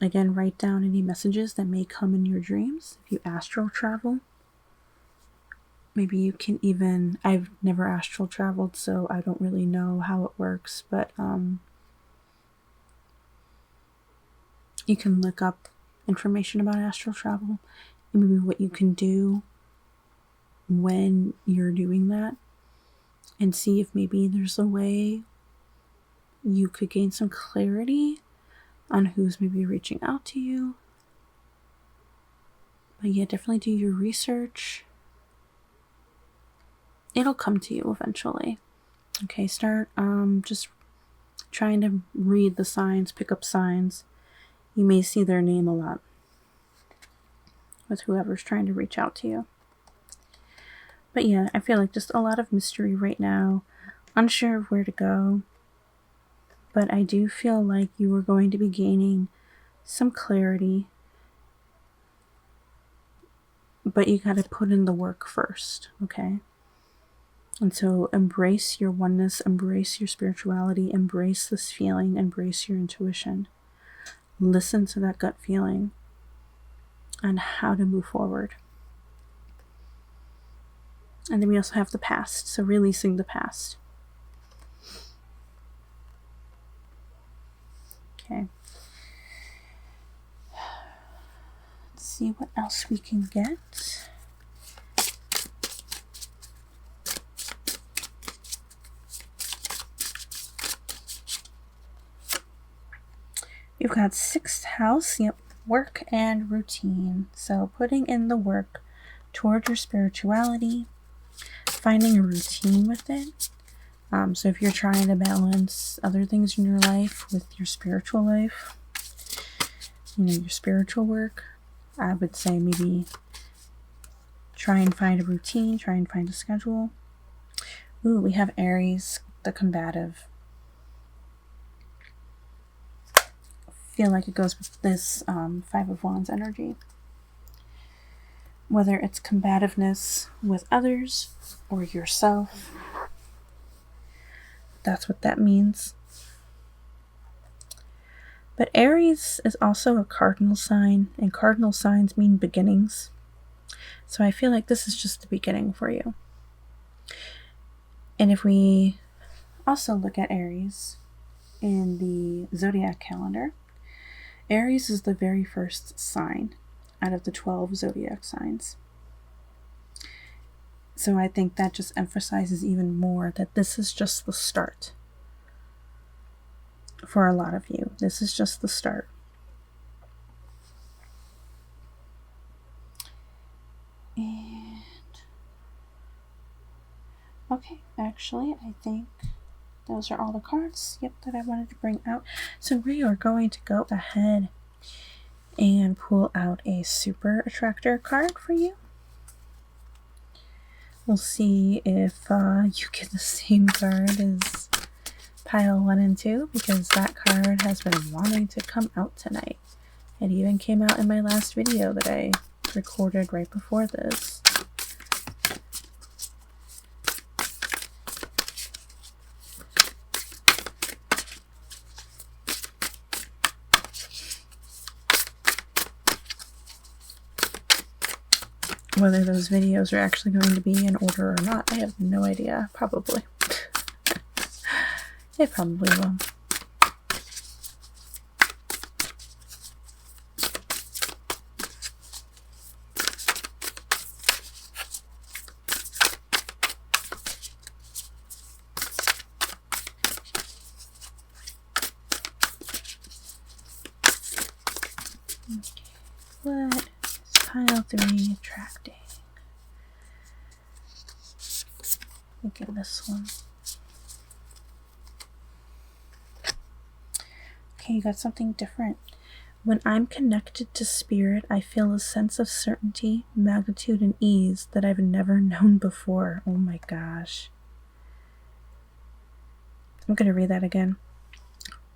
Again, write down any messages that may come in your dreams. If you astral travel, maybe you can even, I've never astral traveled, so I don't really know how it works, but you can look up information about astral travel and maybe what you can do when you're doing that, and see if maybe there's a way you could gain some clarity on who's maybe reaching out to you. But yeah, definitely do your research. It'll come to you eventually. Okay, start just trying to read the signs, pick up signs. You may see their name a lot with whoever's trying to reach out to you. But yeah, I feel like just a lot of mystery right now, unsure of where to go. But I do feel like you are going to be gaining some clarity. But you got to put in the work first, okay? And so embrace your oneness, embrace your spirituality, embrace this feeling, embrace your intuition. Listen to that gut feeling on how to move forward. And then we also have the past, so releasing the past. Okay. Let's see what else we can get. You've got 6th house, yep, work and routine. So putting in the work toward your spirituality, finding a routine with it. So if you're trying to balance other things in your life with your spiritual life, your spiritual work, I would say maybe try and find a routine, try and find a schedule. Ooh, we have Aries, the combative. Feel like it goes with this 5 of Wands energy. Whether it's combativeness with others or yourself, that's what that means. But Aries is also a cardinal sign, and cardinal signs mean beginnings. So I feel like this is just the beginning for you. And if we also look at Aries in the zodiac calendar, Aries is the very first sign out of the 12 zodiac signs. So I think that just emphasizes even more that this is just the start. For a lot of you, this is just the start. And okay, actually, I think those are all the cards, that I wanted to bring out. So we are going to go ahead and pull out a super attractor card for you. We'll see if you get the same card as pile 1 and 2, because that card has been wanting to come out tonight. It even came out in my last video that I recorded right before this. Whether those videos are actually going to be in order or not, I have no idea. Probably. They probably will. What is pile 3 attracting? Look at this one. Okay, you got something different. When I'm connected to spirit, I feel a sense of certainty, magnitude, and ease that I've never known before. Oh my gosh. I'm going to read that again.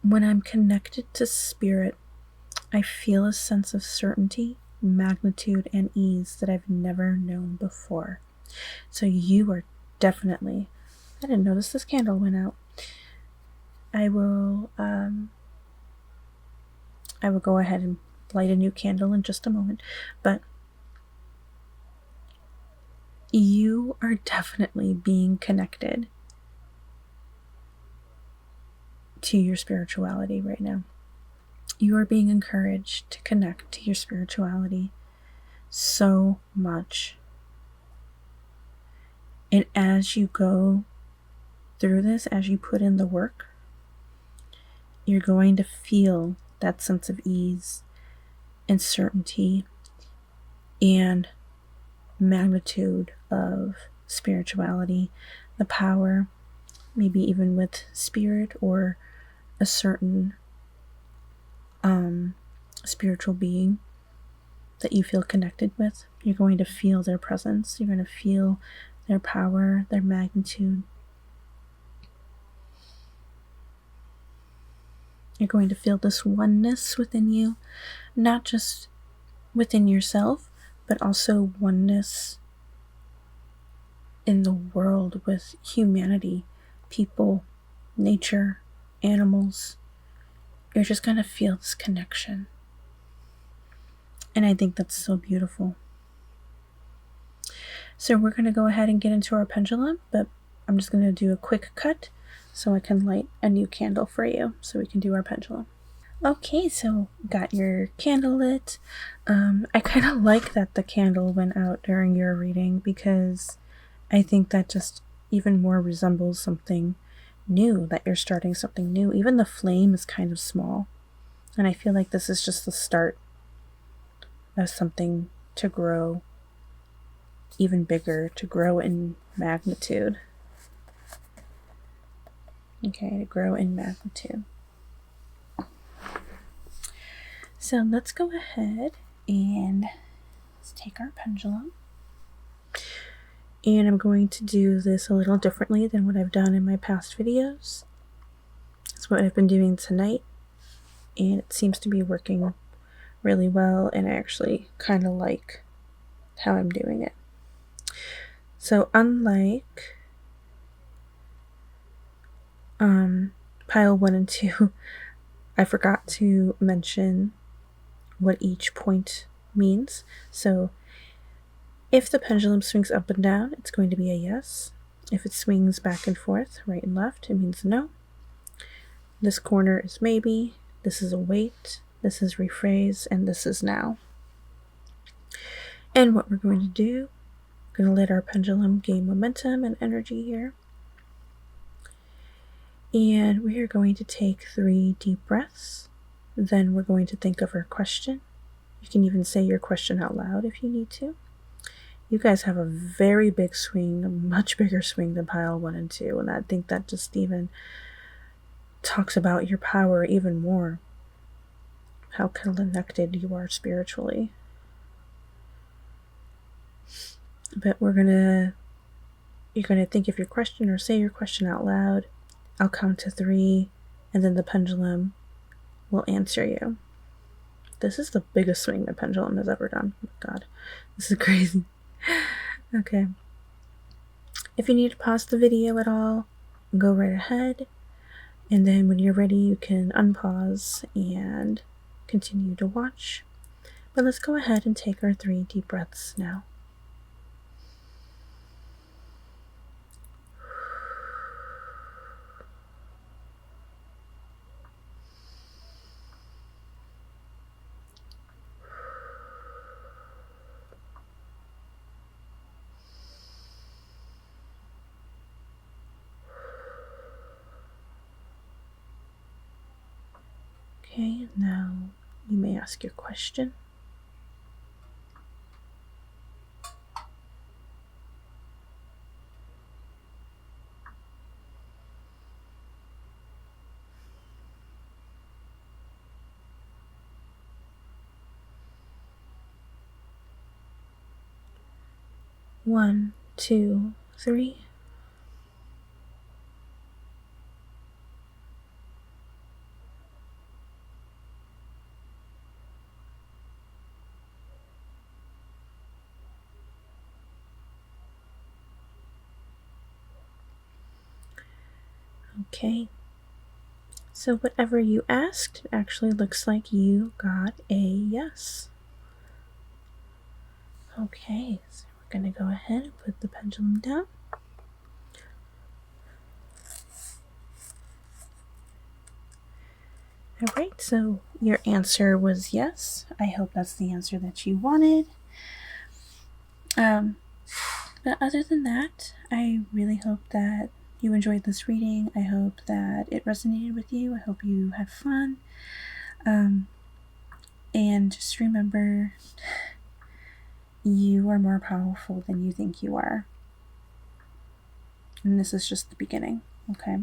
When I'm connected to spirit, I feel a sense of certainty, magnitude, and ease that I've never known before. So you are definitely... I didn't notice this candle went out. I will go ahead and light a new candle in just a moment, but you are definitely being connected to your spirituality right now. You are being encouraged to connect to your spirituality so much. And as you go through this, as you put in the work, you're going to feel that sense of ease and certainty and magnitude of spirituality, the power, maybe even with spirit or a certain spiritual being that you feel connected with. You're going to feel their presence. You're going to feel their power, their magnitude. You're going to feel this oneness within you, not just within yourself, but also oneness in the world with humanity, people, nature, animals. You're just going to feel this connection. And I think that's so beautiful. So we're going to go ahead and get into our pendulum, but I'm just going to do a quick cut so I can light a new candle for you so we can do our pendulum. Okay, so got your candle lit. I kind of like that the candle went out during your reading because I think that just even more resembles something new, that you're starting something new. Even the flame is kind of small. And I feel like this is just the start of something to grow even bigger, to grow in magnitude. Okay, to grow in magnitude. So let's go ahead and let's take our pendulum. And I'm going to do this a little differently than what I've done in my past videos. That's what I've been doing tonight. And it seems to be working really well, and I actually kind of like how I'm doing it. So unlike pile 1 and 2, I forgot to mention what each point means. So if the pendulum swings up and down, it's going to be a yes. If it swings back and forth, right and left, it means no. This corner is maybe, this is a wait, this is rephrase, and this is now. And what we're going to do, we're going to let our pendulum gain momentum and energy here. And we are going to take 3 deep breaths. Then we're going to think of our question. You can even say your question out loud if you need to. You guys have a very big swing, a much bigger swing than pile 1 and 2. And I think that just even talks about your power even more. How connected you are spiritually. But you're gonna think of your question or say your question out loud. I'll count to 3, and then the pendulum will answer you. This is the biggest swing the pendulum has ever done. Oh my God, this is crazy. Okay. If you need to pause the video at all, go right ahead. And then when you're ready, you can unpause and continue to watch. But let's go ahead and take our 3 deep breaths now. Okay, now you may ask your question. One, 2, 3. Okay. So whatever you asked, it actually looks like you got a yes. Okay, so we're going to go ahead and put the pendulum down. Alright, so your answer was yes. I hope that's the answer that you wanted. But other than that, I really hope that you enjoyed this reading. I hope that it resonated with you. I hope you had fun. And just remember, you are more powerful than you think you are. And this is just the beginning, okay?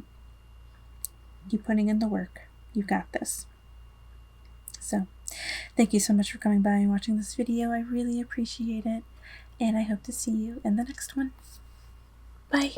Keep putting in the work. You've got this. So, thank you so much for coming by and watching this video. I really appreciate it. And I hope to see you in the next one. Bye.